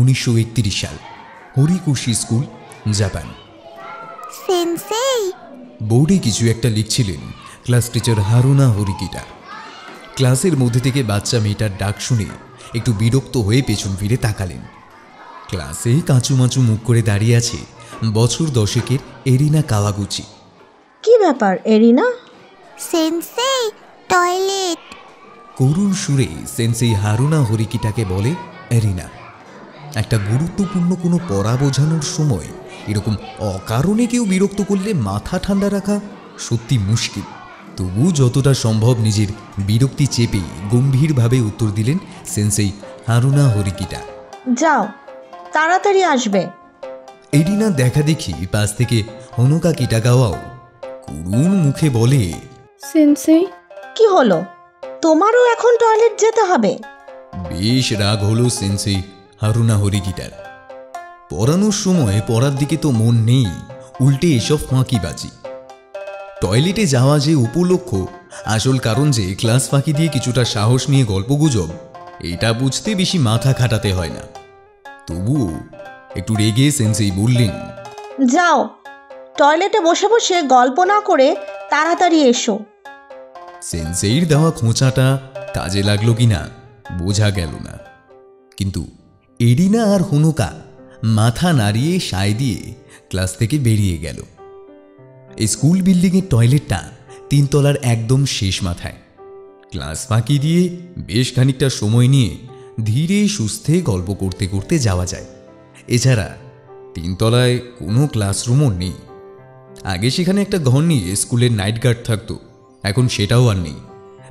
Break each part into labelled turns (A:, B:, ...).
A: 1931 সাল, হরিকুশি school, Japan.
B: সেনসেই,
A: বোর্ডে কিছু একটা লিখছিলেন ক্লাস টিচার হারুনা হরিকিটা। ক্লাসের মধ্যে থেকে বাচ্চা মেয়েটার ডাক শুনে একটু বিরক্ত হয়ে পেছন ফিরে তাকালেন। ক্লাসে কাঁচুমাচু মুখ করে দাঁড়িয়ে আছে বছর 10 এরিনা কাওয়াগুচি।
C: কি ব্যাপার এরিনা?
B: সেনসেই, টয়লেট।
A: করুণ সুরে সেন্সেই হারুনা হরিকিটাকে বলে এরিনা। একটা গুরুত্বপূর্ণ কোনো পড়া বোঝানোর সময় এরকম অকারণে কেউ বিরক্ত করলে মাথা ঠান্ডা রাখা সত্যি মুশকিল। তবু যতটা সম্ভব নিজের বিরক্তি চেপে গম্ভীরভাবে উত্তর দিলেন সেন্সেই হারুনা হরিকিটা।
C: যাও, তাড়াতাড়ি আসবে।
A: এরিনা দেখা দেখি পাশ থেকে হনুকা কিটাগাওয়াও করুণ মুখে বলে,
D: সেনসেই।
C: কি হলো, তোমারও এখন টয়লেট যেতে হবে?
A: বেশ রাগ হলো সেন্সেই হারুনা হরিকিটার। পড়ানোর সময় পড়ার দিকে তো মন নেই, উল্টে এসব ফাঁকিবাজি। টয়লেটে যাওয়া যে উপলক্ষ, আসল কারণ যে ক্লাস ফাঁকি দিয়ে কিছুটা সাহস নিয়ে গল্পগুজব, এটা বুঝতে বেশি মাথা খাটাতে হয় না। তবুও একটু রেগে সেন্সেই বললেন,
C: যাও, টয়লেটে বসে বসে গল্প না করে তাড়াতাড়ি এসো।
A: সেন্সেইর দেওয়া খোঁচাটা কাজে লাগলো কিনা বোঝা গেল না, কিন্তু এরিনা আর হনুকা মাথা নাড়িয়ে সায় দিয়ে ক্লাস থেকে বেরিয়ে গেল। এই স্কুল বিল্ডিংয়ের টয়লেটটা 3 তলার একদম শেষ মাথায়। ক্লাস ফাঁকি দিয়ে বেশ খানিকটা সময় নিয়ে ধীরে সুস্থে গল্প করতে করতে যাওয়া যায়। এছাড়া 3 তলায় কোনো ক্লাসরুমও নেই। আগে সেখানে একটা ঘর নিয়ে স্কুলের নাইট গার্ড থাকতো, এখন সেটাও আর নেই।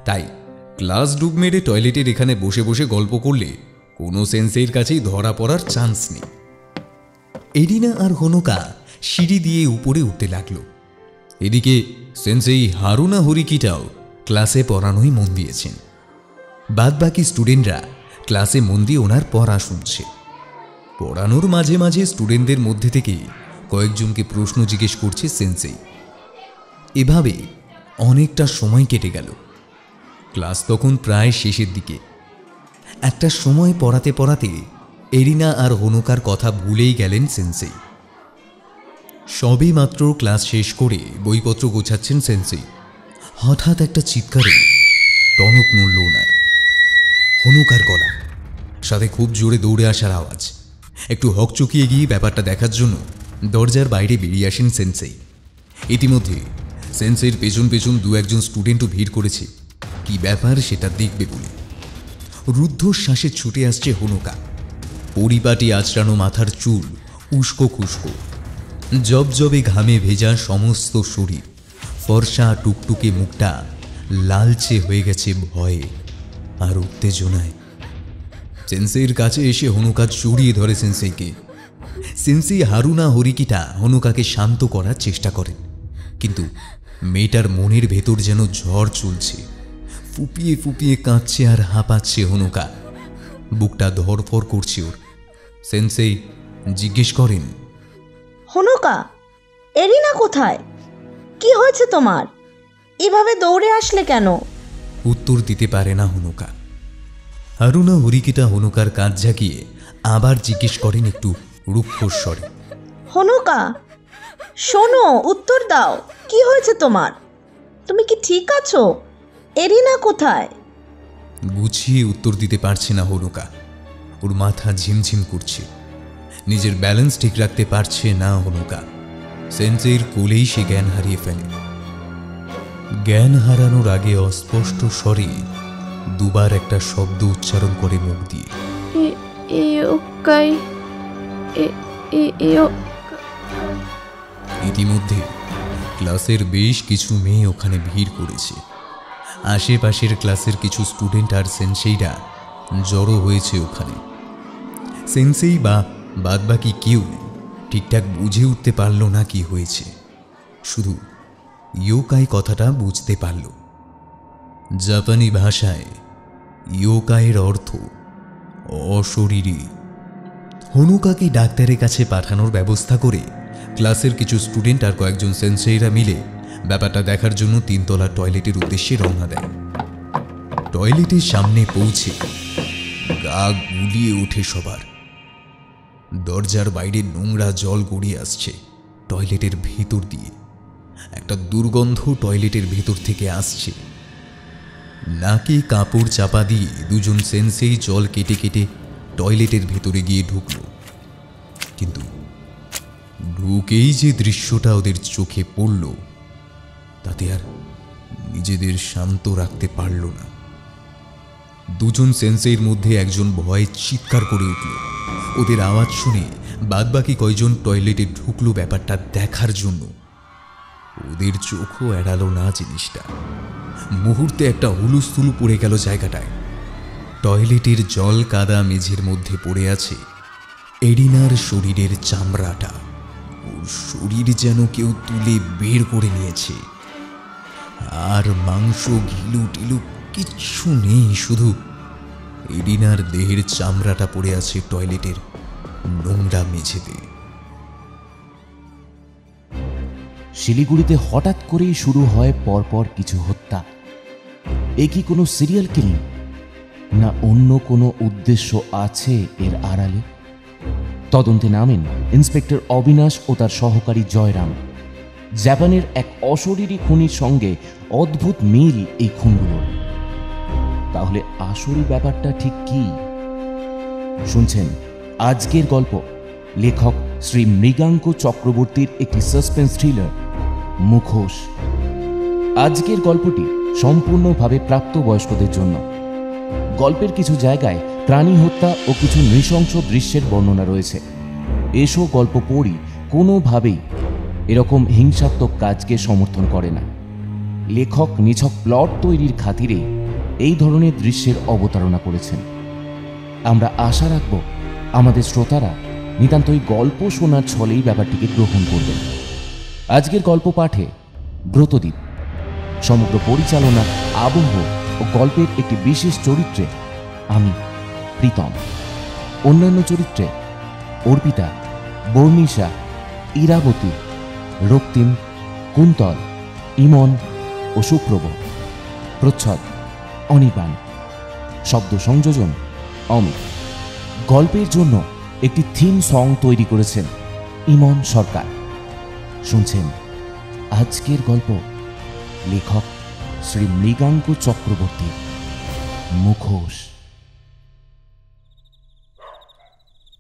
A: তাই ক্লাস ডুব মেরে টয়লেটের এখানে বসে বসে গল্প করলে কোনো সেন্সের কাছেই ধরা পড়ার চান্স নেই। এরিনা আর হনুকা সিঁড়ি দিয়ে উপরে উঠতে লাগলো। এদিকে সেন্সেই হারুনা হরিকিটাও ক্লাসে পড়ানোই মন দিয়েছেন। বাদবাকি স্টুডেন্টরা ক্লাসে মন দিয়ে ওনার পড়া শুনছে। পড়ানোর মাঝে মাঝে স্টুডেন্টদের মধ্যে থেকে কয়েকজনকে প্রশ্ন জিজ্ঞেস করছে সেন্সেই। এভাবে অনেকটা সময় কেটে গেল। ক্লাস তখন প্রায় শেষের দিকে। একটা সময় পড়াতে পড়াতে এরিনা আর হনুকার কথা ভুলেই গেলেন সেন্সেই। সবে মাত্র ক্লাস শেষ করে বইপত্র গোছাচ্ছেন সেন্সেই, হঠাৎ একটা চিৎকারে টনক নড়ল ওনার। হনুকার গলা, সাথে খুব জোরে দৌড়ে আসার আওয়াজ। একটু হকচকিয়ে গিয়ে ব্যাপারটা দেখার জন্য দরজার বাইরে বেরিয়ে আসেন সেন্সেই। ইতিমধ্যে সেন্সেইর পেছন পেছন 2-1 স্টুডেন্টও ভিড় করেছে কি ব্যাপার সেটা দেখবে বলে। রুদ্ধশ্বাসে ছুটে আসছে হনুকা। পরিপাটি আঁচড়ানো মাথার চুল উস্কো খুস্কো, জবজবে ঘামে ভেজা সমস্ত শরীর, ফর্সা টুকটুকে মুখটা লালচে হয়ে গেছে ভয়ে আর উত্তেজনায়। সেন্সেইর কাছে এসে হনুকা জড়িয়ে ধরে সেন্সেইকে। সেন্সেই হারুনা হরিকিটা হনুকাকে শান্ত করার চেষ্টা করেন, কিন্তু মেয়েটার মনের ভেতর যেন ঝড় চলছে। ফুপিয়ে ফুপিয়ে কাঁদছে আর হাঁপাচ্ছে হনুকা। বুকটা ধরফর করছে ওর। সেন্সেই জিজ্ঞেস করেন,
C: হনুকা, এরিনা কোথায়? কি হয়েছে তোমার? এভাবে দৌড়ে আসলে কেন?
A: উত্তর দিতে পারে না হনুকা। হারুনা হরিকিটা হনুকার কাঁধ ঝাঁকিয়ে আবার জিজ্ঞেস করেন একটু রুক্ষ স্বরে,
C: হনুকা, শোনো, উত্তর দাও, কি হয়েছে তোমার? তুমি কি ঠিক আছো? এরিনা কোথায়?
A: গুছিয়ে উত্তর দিতে পারছে না হনুকা। ওর মাথা ঝিমঝিম করছে, নিজের ব্যালেন্স ঠিক রাখতে পারছে না হনুকা। সেন্সেইর কোলেই সে জ্ঞান হারিয়ে ফেলে। জ্ঞান হারানোর আগে অস্পষ্ট স্বরে দুবার একটা শব্দ উচ্চারণ করে মুখ দিয়ে, ইতিমধ্যে ক্লাসের বেশ কিছু মেয়ে ওখানে ভিড় করেছে। আশেপাশের ক্লাসের কিছু স্টুডেন্ট আর সেন্সেইরা জড়ো হয়েছে ওখানে। সেন্সেই বা বাদবাকি কেউ ঠিকঠাক বুঝে উঠতে পারল না কি হয়েছে, শুধু ইয়োকাই কথাটা বুঝতে পারল। জাপানি ভাষায় ইয়োকাইয়ের অর্থ অশরীরী। হনুকাকে ডাক্তারের কাছে পাঠানোর ব্যবস্থা করে ক্লাসের কিছু স্টুডেন্ট আর কয়েকজন সেন্সেইরা মিলে ব্যাপারটা দেখার জন্য 3 তলার টয়লেটের উদ্দেশ্যে রওনা দেয়। টয়লেটের সামনে পৌঁছে গা গুলিয়ে ওঠে সবার। দরজার বাইরে নোংরা জল গড়িয়ে আসছে টয়লেটের ভেতর দিয়ে। একটা দুর্গন্ধ টয়লেটের ভেতর থেকে আসছে। নাকে কাপড় চাপা দিয়ে দুজন সেন্সেই জল কেটে কেটে টয়লেটের ভেতরে গিয়ে ঢুকল। কিন্তু ঢুকেই যে দৃশ্যটা ওদের চোখে পড়ল, তাতে আর নিজেদের শান্ত রাখতে পারল না। দুজন সেন্সের মধ্যে একজন ভয়ে চিৎকার করে উঠল। ওদের আওয়াজ শুনে বাদবাকি কয়জন টয়লেটে ঢুকলো ব্যাপারটা দেখার জন্য। ওদের চোখও এড়ালো না জিনিসটা। মুহূর্তে একটা হুলুস্থুলু পড়ে গেল জায়গাটায়। টয়লেটের জল কাদা মেঝের মধ্যে পড়ে আছে এরিনার শরীরের চামড়াটা। ওর শরীর যেন কেউ তুলে বের করে নিয়েছে। আর মাংস ঘিলু টিলু কিচ্ছু নেই, শুধু এরিনার দেহের চামড়াটা পড়ে আছে টয়লেটের নোংরা মেঝেতে।
D: শিলিগুড়িতে হঠাৎ করেই শুরু হয় পরপর কিছু হত্যা। এ কি কোনো সিরিয়াল কিলিং, না অন্য কোনো উদ্দেশ্য আছে এর আড়ালে? তদন্তে নামেন ইন্সপেক্টর অবিনাশ ও তার সহকারী জয়রাম। জাপানের এক অশরীরী খুনির সঙ্গে অদ্ভুত মিল এই খুনগুলোর। তাহলে আসল ব্যাপারটা ঠিক কি? শুনছেন আজকের গল্প, লেখক শ্রী মৃগাঙ্ক চক্রবর্তীর একটি সাসপেন্স থ্রিলার মুখোশ। আজকের গল্পটি সম্পূর্ণভাবে প্রাপ্তবয়স্কদের জন্য। গল্পের কিছু জায়গায় প্রাণী হত্যা ও কিছু নৃশংস দৃশ্যের বর্ণনা রয়েছে। এসব গল্প পড়ি কোনোভাবেই এরকম হিংসাত্মক কাজকে সমর্থন করে না। লেখক নিছক প্লট তৈরির খাতিরে এই ধরনের দৃশ্যের অবতারণা করেছেন। আমরা আশা রাখব আমাদের শ্রোতারা নিতান্তই গল্প শোনার ছলেই ব্যাপারটিকে গ্রহণ করবেন। আজকের গল্প পাঠে ব্রতদীপ, সমগ্র পরিচালনা, আবহ ও গল্পের একটি বিশেষ চরিত্রে আমি প্রীতম, অন্যান্য চরিত্রে অর্পিতা, বর্ণিশা, ইরাবতী, রক্তিম, কুন্তল, ইমন ও সুপ্রভ, প্রচ্ছদ অনির্বাণ, শব্দ সংযোজন অমিত। গল্পের জন্য একটি থিম সং তৈরি করেছেন ইমন সরকার। শুনছেন আজকের গল্প, লেখক শ্রী মৃগাঙ্ক চক্রবর্তী, মুখোশ।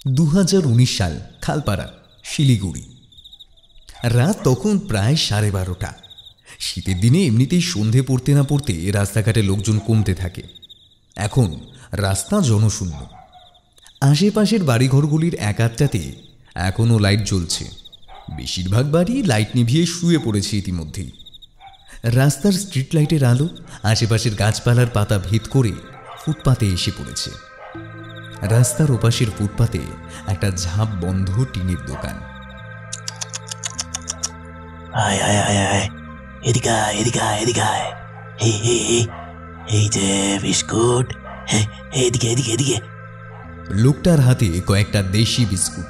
A: 2019 সাল, খালপাড়া, শিলিগুড়ি। রাত তখন প্রায় 12:30। শীতের দিনে এমনিতেই সন্ধে পড়তে না পড়তে রাস্তাঘাটে লোকজন কমতে থাকে। এখন রাস্তা জনশূন্য। আশেপাশের বাড়িঘরগুলির এক আধটাতে এখনও লাইট জ্বলছে। বেশিরভাগ বাড়ি লাইট নিভিয়ে শুয়ে পড়েছে ইতিমধ্যেই। রাস্তার স্ট্রিট লাইটের আলো আশেপাশের গাছপালার পাতা ভেদ করে ফুটপাতে এসে পড়েছে। রাস্তার ওপাশের ফুটপাতে একটা ঝাঁপ বন্ধ টিনের দোকান।
E: আয় আয় আয় আয়, এদিকে আয়, এদিকে আয়, এদিকে আয়। এই যে বিস্কুট, এদিকে এদিকে এদিকে।
A: লোকটার হাতে কয়েকটা দেশি বিস্কুট।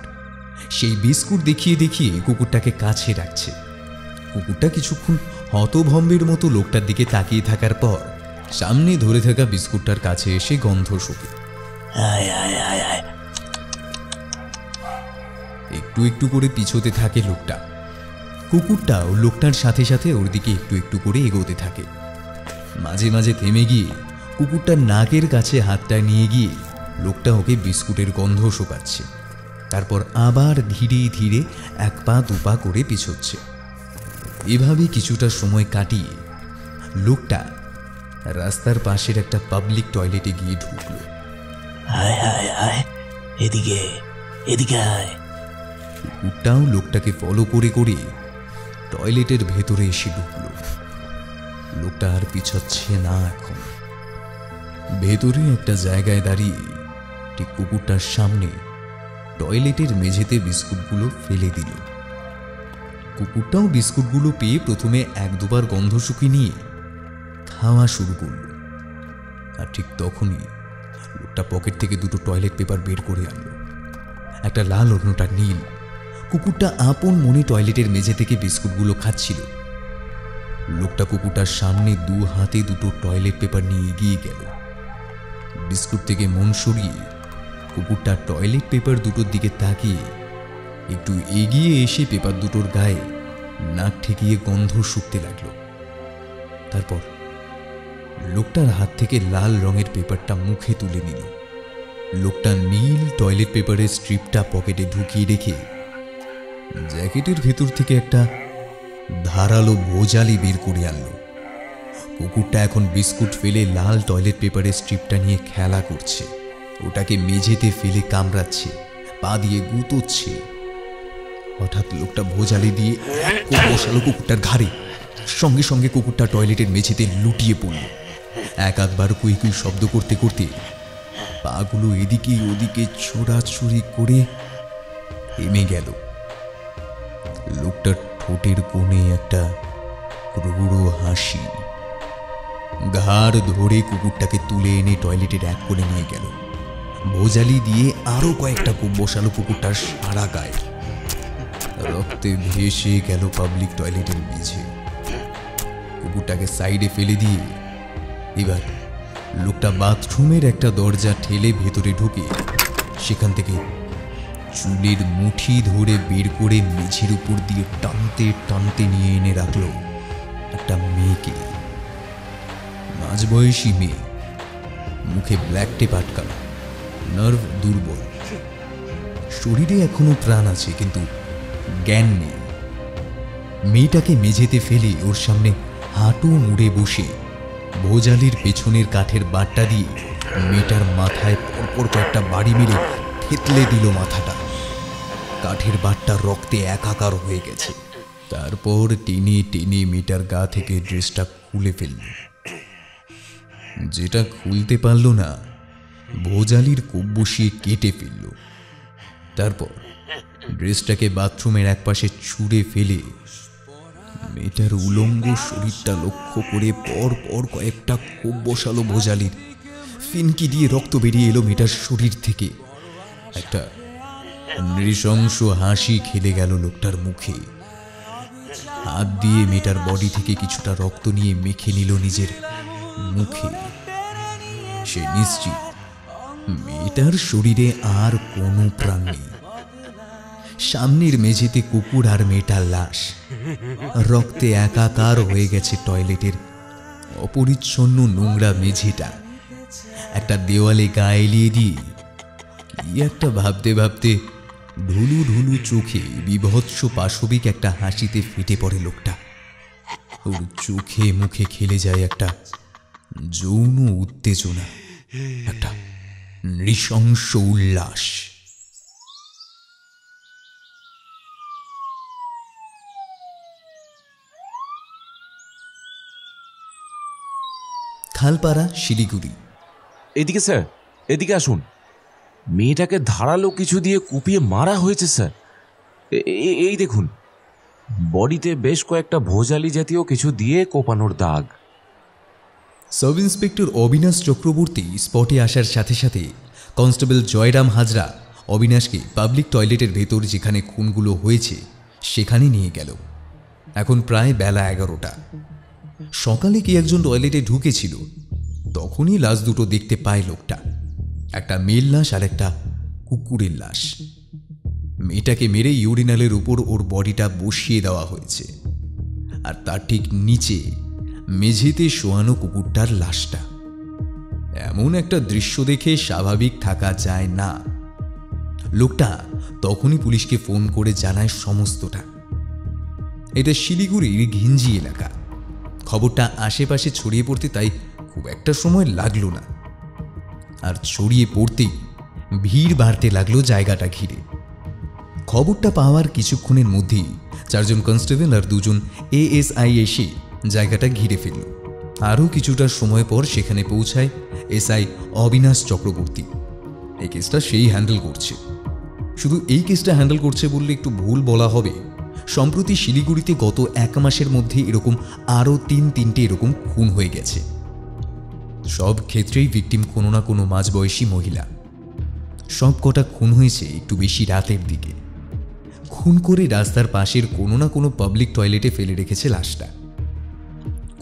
A: সেই বিস্কুট দেখিয়ে দেখিয়ে কুকুরটাকে কাছে রাখছে। কুকুরটা কিছুক্ষণ হতভম্বের মতো লোকটার দিকে তাকিয়ে থাকার পর সামনে ধরে থাকা বিস্কুটটার কাছে এসে গন্ধ শোকে।
E: আয় আয় আয় আয়।
A: একটু একটু করে পিছোতে থাকে লোকটা। কুকুরটাও লোকটার সাথে সাথে ওর দিকে একটু একটু করে এগোতে থাকে। মাঝে মাঝে থেমে গিয়ে কুকুরটার নাকের কাছে হাতটা নিয়ে গিয়ে লোকটা ওকে বিস্কুটের গন্ধ শোকাচ্ছে। তারপর আবার ধীরে ধীরে এক পা দুপা করে পিছোচ্ছে। এভাবে কিছুটা সময় কাটিয়ে লোকটা রাস্তার পাশের একটা পাবলিক টয়লেটে গিয়ে ঢুকলো।
E: আয় আয় আয়, এদিকে এদিকে আয়।
A: কুকুরটাও লোকটাকে ফলো করে করে টয়লেটের ভেতরে এসে ঢুকলো। লোকটা আর পিছচ্ছে না। এখন ভেতরে একটা জায়গায় দাঁড়িয়ে ঠিক কুকুরটার সামনে টয়লেটের মেঝেতে বিস্কুটগুলো ফেলে দিল। কুকুরটাও বিস্কুটগুলো পেয়ে প্রথমে এক দুবার গন্ধ শুকিয়ে নিয়ে খাওয়া শুরু করল। আর ঠিক তখনই লোকটা পকেট থেকে দুটো টয়লেট পেপার বের করে আনলো, একটা লাল অন্যটা নীল। কুকুরটা আপন মনে টয়লেটের মেঝে থেকে বিস্কুটগুলো খাচ্ছিল। লোকটা কুকুরটার সামনে দু হাতে দুটো টয়লেট পেপার নিয়ে এগিয়ে গেল। বিস্কুট থেকে মন সরিয়ে কুকুরটা টয়লেট পেপার দুটোর দিকে তাকিয়ে একটু এগিয়ে এসে পেপার দুটোর গায়ে নাক ঠেকিয়ে গন্ধ শুকতে লাগলো। তারপর লোকটার হাত থেকে লাল রঙের পেপারটা মুখে তুলে নিল। লোকটা নীল টয়লেট পেপারের স্ট্রিপটা পকেটে ঢুকিয়ে রেখে জ্যাকেটের ভেতর থেকে একটা ধারালো ভোজালি বের করে আনলো। কুকুরটা এখন বিস্কুট ফেলে লাল টয়লেট পেপারের স্ট্রিপটা নিয়ে খেলা করছে, ওটাকে মেঝেতে ফেলে কামড়াচ্ছে, পা দিয়ে গুঁতোচ্ছে। হঠাৎ লোকটা ভোজালি দিয়ে বসালো কুকুরটার ঘাড়ে। সঙ্গে সঙ্গে কুকুরটা টয়লেটের মেঝেতে লুটিয়ে পড়ল। এক আধবার কুই কুই শব্দ করতে করতে পাগুলো এদিকে ওদিকে ছোড়াছুড়ি করে থেমে গেল। লোকটার ঠোঁটের কোণে একটা ক্রূর হাসি। ঘাড় ধরে কুকুরটাকে তুলে এনে টয়লেটের এক কোণে নিয়ে গেল। ভোজালি দিয়ে আরো কয়েকটা কূপ বসালো কুকুরটার সারা গায়ে। রক্তে ভেসে গেল পাবলিক টয়লেটের মেঝে। কুকুরটাকে সাইডে ফেলে দিয়ে এবার লোকটা বাথরুমের একটা দরজা ঠেলে ভেতরে ঢুকে সেখান থেকে চুলের মুঠি ধরে বের করে মেঝের উপর দিয়ে টানতে টানতে নিয়ে এনে রাখলো একটা মেয়েকে। মাঝবয়সী মেয়ে, মুখে ব্ল্যাক টেপ আটকানো, নার্ভ দুর্বল, শরীরে এখনো প্রাণ আছে কিন্তু জ্ঞান নেই। মেয়েটাকে মেঝেতে ফেলে ওর সামনে হাঁটু মুড়ে বসে ভোজালির পেছনের কাঠের বাটটা দিয়ে মেয়েটার মাথায় পরপর কয়েকটা বাড়ি মেরে থেতলে দিল মাথাটা। কাঠের বাটটা রক্তে একাকার হয়ে গেছে। তারপর টেনে টেনে মেয়েটার গা থেকে ড্রেসটা খুলে ফেলল। যেটা খুলতে পারল না ভোজালির কোপ বসিয়ে কেটে ফেলল। তারপর ড্রেসটাকে বাথরুমের একপাশে ছুঁড়ে ফেলে মেয়েটার উলঙ্গ শরীরটা লক্ষ্য করে পর পর কয়েকটা কোপ বসালো ভোজালির। ফিনকি দিয়ে রক্ত বেরিয়ে এলো মেয়েটার শরীর থেকে। একটা নৃশংস হাসি খেলে গেল লোকটার মুখে। হাত দিয়ে মেয়েটার বডি থেকে কিছুটা রক্ত নিয়ে মেখে নিল নিজের মুখে। সে নিশ্চিত মেয়েটার শরীরে আর কোনো প্রাণ নেই। সামনের মেঝেতে কুকুর আর মেয়েটার লাশ, রক্তে একাকার হয়ে গেছে টয়লেটের অপরিচ্ছন্ন নোংরা মেঝেটা। একটা দেওয়ালে গা এলিয়ে দিয়ে কি একটা ভাবতে ভাবতে ঢুলু ঢুলু চোখে বিভৎস পাশবিক একটা হাসিতে ফেটে পড়ে লোকটা। ওর চোখে মুখে খেলে যায় একটা যৌন উত্তেজনা, একটা নৃশংস উল্লাস। খালপাড়া, শিলিগুড়ি।
D: এদিকে স্যার, এদিকে আসুন। মেয়েটাকে ধারালো কিছু দিয়ে কুপিয়ে মারা হয়েছে স্যার। এই দেখুন, বডিতে বেশ কয়েকটা ভোজালি জাতীয় কিছু দিয়ে কোপানোর দাগ।
A: সাব ইন্সপেক্টর অবিনাশ চক্রবর্তী স্পটে আসার সাথে সাথে কনস্টেবল জয়রাম হাজরা অবিনাশকে পাবলিক টয়লেটের ভেতর যেখানে খুনগুলো হয়েছে সেখানে নিয়ে গেল। এখন প্রায় বেলা 11টা। সকালে কি একজন টয়লেটে ঢুকেছিল, তখনই লাশ দুটো দেখতে পায় লোকটা। একটা মেয়ের লাশ আর একটা কুকুরের লাশ। মেয়েটাকে মেরে ইউরিনালের উপর ওর বডিটা বসিয়ে দেওয়া হয়েছে, আর তার ঠিক নিচে মেঝেতে শোয়ানো কুকুরটার লাশটা। এমন একটা দৃশ্য দেখে স্বাভাবিক থাকা যায় না। লোকটা তখনই পুলিশকে ফোন করে জানায় সমস্তটা। এটা শিলিগুড়ির ঘিঞ্জি এলাকা। খবরটা আশেপাশে ছড়িয়ে পড়তে তাই খুব একটা সময় লাগলো না, আর ছড়িয়ে পড়তেই ভিড় বাড়তে লাগলো জায়গাটা ঘিরে। খবরটা পাওয়ার কিছুক্ষণের মধ্যেই 4 জন কনস্টেবল আর 2 জন এএসআই এসে জায়গাটা ঘিরে ফেলল। আরও কিছুটা সময় পর সেখানে পৌঁছায় এসআই অবিনাশ চক্রবর্তী। এই কেসটা সেই হ্যান্ডেল করছে। শুধু এই কেসটা হ্যান্ডেল করছে বললে একটু ভুল বলা হবে। সম্প্রতি শিলিগুড়িতে গত 1 মাসের মধ্যে এরকম আরও 3-3টে এরকম খুন হয়ে গেছে। সব ক্ষেত্রেই ভিকটিম কোনো না কোনো মাঝবয়সী মহিলা। সব কটা খুন হয়েছে একটু বেশি রাতের দিকে। খুন করে রাস্তার পাশের কোনো না কোনো পাবলিক টয়লেটে ফেলে রেখেছে লাশটা।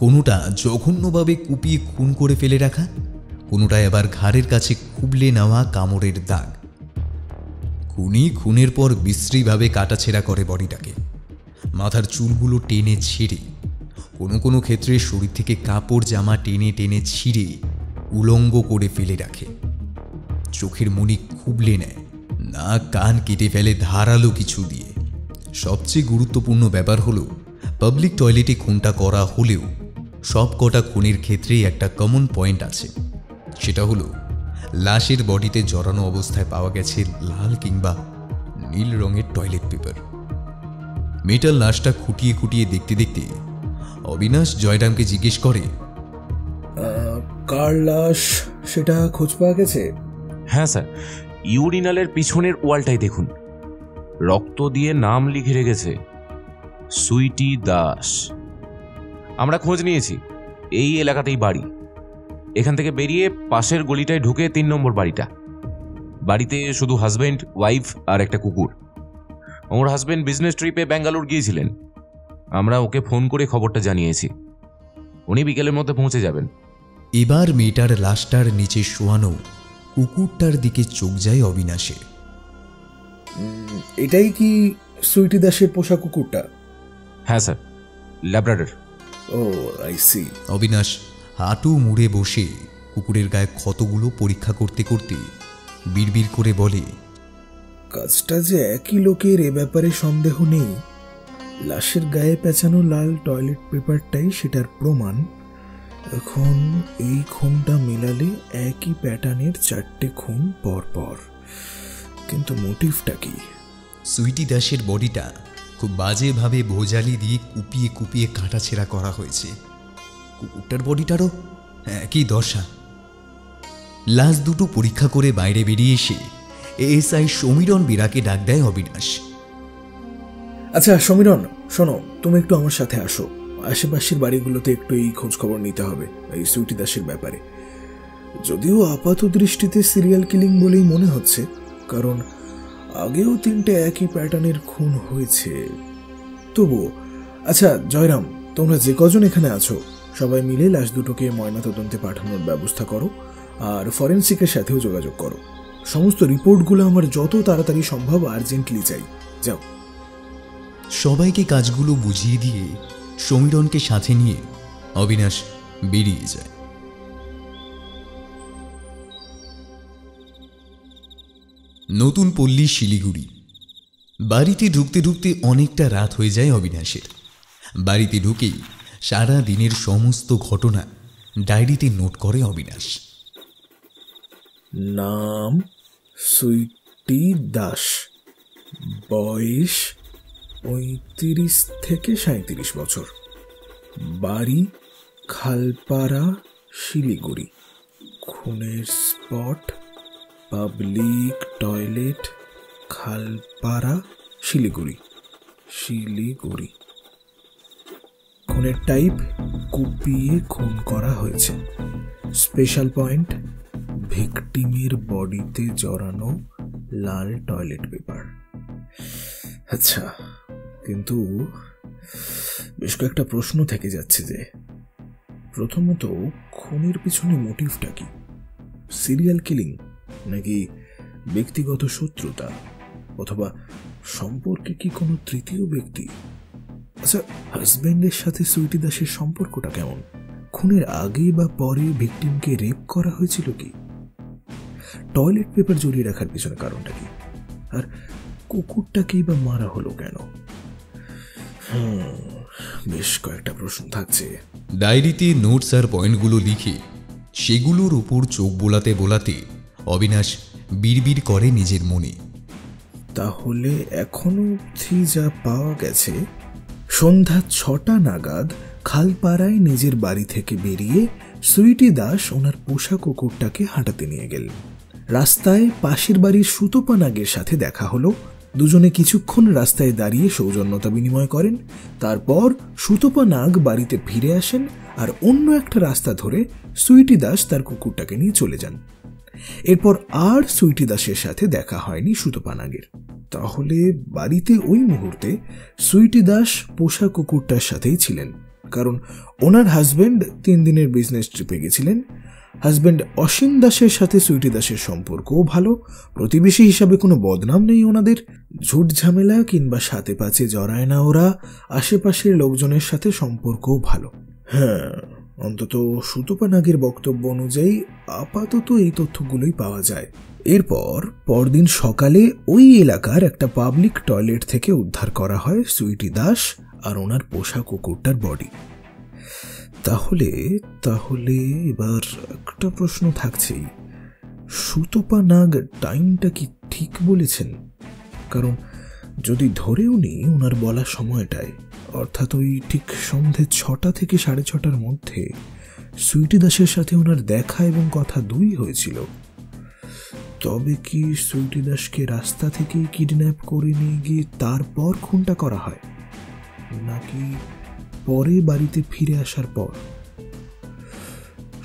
A: কোনোটা জঘন্যভাবে কুপিয়ে খুন করে ফেলে রাখা, কোনোটায় আবার ঘাড়ের কাছে খুবলে নেওয়া কামড়ের দাগ। খুনি খুনের পর বিশ্রীভাবে কাটাছেঁড়া করে বডিটাকে। মাথার চুলগুলো টেনে ছিঁড়ে, কোনো কোনো ক্ষেত্রে শরীর থেকে কাপড় জামা টেনে টেনে ছিঁড়ে উলঙ্গ করে ফেলে রাখে। চোখের মণি খুবলে নেয়, নাক কান কেটে ফেলে ধারালো কিছু দিয়ে। সবচেয়ে গুরুত্বপূর্ণ ব্যাপার হলো, পাবলিক টয়লেটে খুনটা করা হলেও সব কটা খুনের ক্ষেত্রেই একটা কমন পয়েন্ট আছে। সেটা হলো লাশের বডিতে জড়ানো অবস্থায় পাওয়া গেছে লাল কিংবা নীল রঙের টয়লেট পেপার। মেয়েটার লাশটা খুঁটিয়ে খুঁটিয়ে দেখতে দেখতে অবিনাশ জয়রামকে জিজ্ঞেস করে,
F: কার লাশ সেটা খোঁজ পাওয়া গেছে?
D: হ্যাঁ স্যার, ইউরিনালের পিছনের ওয়ালটাই দেখুন, রক্ত দিয়ে নাম লিখে রেখেছে, সুইটি দাস। আমরা খোঁজ নিয়েছি, এই এলাকাতেই বাড়ি। এখান থেকে বেরিয়ে পাশের গলিটায় ঢুকে 3 নম্বর বাড়িটা। বাড়িতে শুধু হাজব্যান্ড, ওয়াইফ আর একটা কুকুর। ওর হাজব্যান্ড বিজনেস ট্রিপে ব্যাঙ্গালোর গিয়েছিলেন। আমরা ওকে ফোন করে খবরটা জানিয়েছি, উনি বিকেলের মধ্যে পৌঁছে যাবেন।
A: এবার মেয়েটার লাশটার নিচে শোয়ানো কুকুরটার দিকে চোখ যায় অবিনাশের।
F: এটাই কি সুইটি দাসের পোষা কুকুরটা?
D: হ্যাঁ স্যার, ল্যাব্রাডর।
F: ও আই সি।
A: অবিনাশ হাঁটু মুড়ে বসে কুকুরের গায়ে ক্ষতগুলো পরীক্ষা করতে করতে বিড়বিড় করে বলে,
F: কাজটা যে একই লোকের এ ব্যাপারে সন্দেহ নেই। লাশের গায়ে পেঁচানো লাল টয়লেট পেপারটাই সেটার প্রমাণ। এখন এই খুনটা মেলালে একই প্যাটার্নের 4টে খুন পর পর। কিন্তু মোটিভটা কি?
A: সুইটি দাসের বডিটা খুব বাজেভাবে ভোজালি দিয়ে কুপিয়ে কুপিয়ে কাটাছেঁড়া করা হয়েছে। কুকুরটার বডিটারও একই দশা। লাশ দুটো পরীক্ষা করে বাইরে বেরিয়ে এসে এএসআই সমীরণ বিরাকে ডাক দেয় অবিনাশ।
F: আচ্ছা সমীরণ, শোনো, তুমি একটু আমার সাথে আসো। আশেপাশের বাড়িগুলোতে একটু এই খোঁজ খবর নিতে হবে এই সুইটি দাসের ব্যাপারে। যদিও আপাত দৃষ্টিতে সিরিয়াল কিলিং বলেই মনে হচ্ছে, কারণ আগেও 3টে একই প্যাটার্নের খুন হয়েছে। তবুও আচ্ছা জয়রাম, তোমরা যে কজন এখানে আছো সবাই মিলে লাশ দুটোকে ময়নাতদন্তে পাঠানোর ব্যবস্থা করো, আর ফরেনসিকের সাথেও যোগাযোগ করো। সমস্ত রিপোর্টগুলো আমার যত তাড়াতাড়ি সম্ভব আর্জেন্টলি চাই। যাও।
A: সবাইকে কাজগুলো বুঝিয়ে দিয়ে সমীরণকে সাথে নিয়ে অবিনাশ বেরিয়ে যায়। নতুন পল্লী শিলিগুড়ি। বাড়িতে ঢুকতে ঢুকতে অনেকটা রাত হয়ে যায় অবিনাশের। বাড়িতে ঢুকেই সারা দিনের সমস্ত ঘটনা ডায়েরিতে নোট করে অবিনাশ।
F: নাম সুইটি দাস, বয়স 35 থেকে 37 বছর, বাড়ি খালপাড়া শিলিগুড়ি, খুনের spot public toilet Khalpara Siliguri. খুনের টাইপ কুপিয়ে খুন করা হয়েছে। স্পেশাল পয়েন্ট ভিকটিমের বডিতে জড়ানো লাল টয়লেট পেপার। আচ্ছা, কিন্তু বেশ কয়েকটা প্রশ্ন থেকে যাচ্ছে। যে প্রথমত, খুনের পিছনে মোটিভটা কি? সিরিয়াল কিলিং নাকি ব্যক্তিগত শত্রুতা, অথবা সম্পর্কে কি কোনো তৃতীয় ব্যক্তি? আচ্ছা, হাজবেন্ডের সাথে সুইটি দাসের সম্পর্কটা কেমন? খুনের আগে বা পরে ভিকটিমকে রেপ করা হয়েছিল কি? টয়লেট পেপার জড়িয়ে রাখার পিছনে কারণটা কি? আর কুকুরটাকেই বা মারা হলো কেন? বেশ কয়েকটা প্রশ্ন থাকছে।
A: ডায়েরিতে নোটস আর পয়েন্টগুলো লিখে সেগুলোর উপর চোখ বোলাতে বোলাতে অবিনাশ বিড়বিড় করে নিজের মনে।
F: তাহলে এখনো অবধি যা পাওয়া গেছে, সন্ধ্যা 6টা নাগাদ খালপাড়ায় নিজের বাড়ি থেকে বেরিয়ে সুইটি দাস ওনার পোষা কুকুরটাকে হাঁটাতে নিয়ে গেলেন। রাস্তায় পাশের বাড়ির সুতপা নাগের সাথে দেখা হলো। দুজনে কিছুক্ষণ রাস্তায় দাঁড়িয়ে সৌজন্যতা বিনিময় করেন। তারপর সুতপা নাগ বাড়িতে ফিরে আসেন আর অন্য একটা রাস্তা ধরে সুইটি দাস তার কুকুরটাকে নিয়ে চলে যান। এরপর আর সুইটি দাসের সাথে দেখা হয়নি সুতপা নাগের। তাহলে বাড়িতে ওই মুহূর্তে সুইটি দাস পোষা কুকুরটার সাথেই ছিলেন, কারণ ওনার হাজবেন্ড 3 দিনের বিজনেস ট্রিপে গেছিলেন হাজব্যান্ড অসীম দাসের সাথে সুইটি দাসের সম্পর্কও ভালো, প্রতিবেশী হিসাবে কোনো বদনাম নেই ওনাদের, ঝুট ঝামেলা কিংবা সাথে পাচে জড়ায় না ওরা, আশেপাশের লোকজনের সাথে সম্পর্কও ভালো। হ্যাঁ, অন্তত সুতপা নাগের বক্তব্য অনুযায়ী আপাতত এই তথ্যগুলোই পাওয়া যায়। এরপর পরদিন সকালে ওই এলাকার একটা পাবলিক টয়লেট থেকে উদ্ধার করা হয় সুইটি দাস আর ওনার পোষা কুকুরটার বডি। তাহলে তাহলে এবার একটা প্রশ্ন থাকছেই, সুতপা নাগ টাইমটা কি ঠিক বলেছেন? কারণ যদি ধরেও নি ওনার বলা সময়টায়, অর্থাৎ ওই ঠিক সন্ধে 6টা থেকে 6:30টার মধ্যে সুইটি দাসের সাথে ওনার দেখা এবং কথা দুই হয়েছিল, তবে কি সুইটি দাসকে রাস্তা থেকে কিডন্যাপ করে নিয়ে গিয়ে তারপর খুনটা করা হয়, নাকি পরে বাড়িতে ফিরে আসার পর?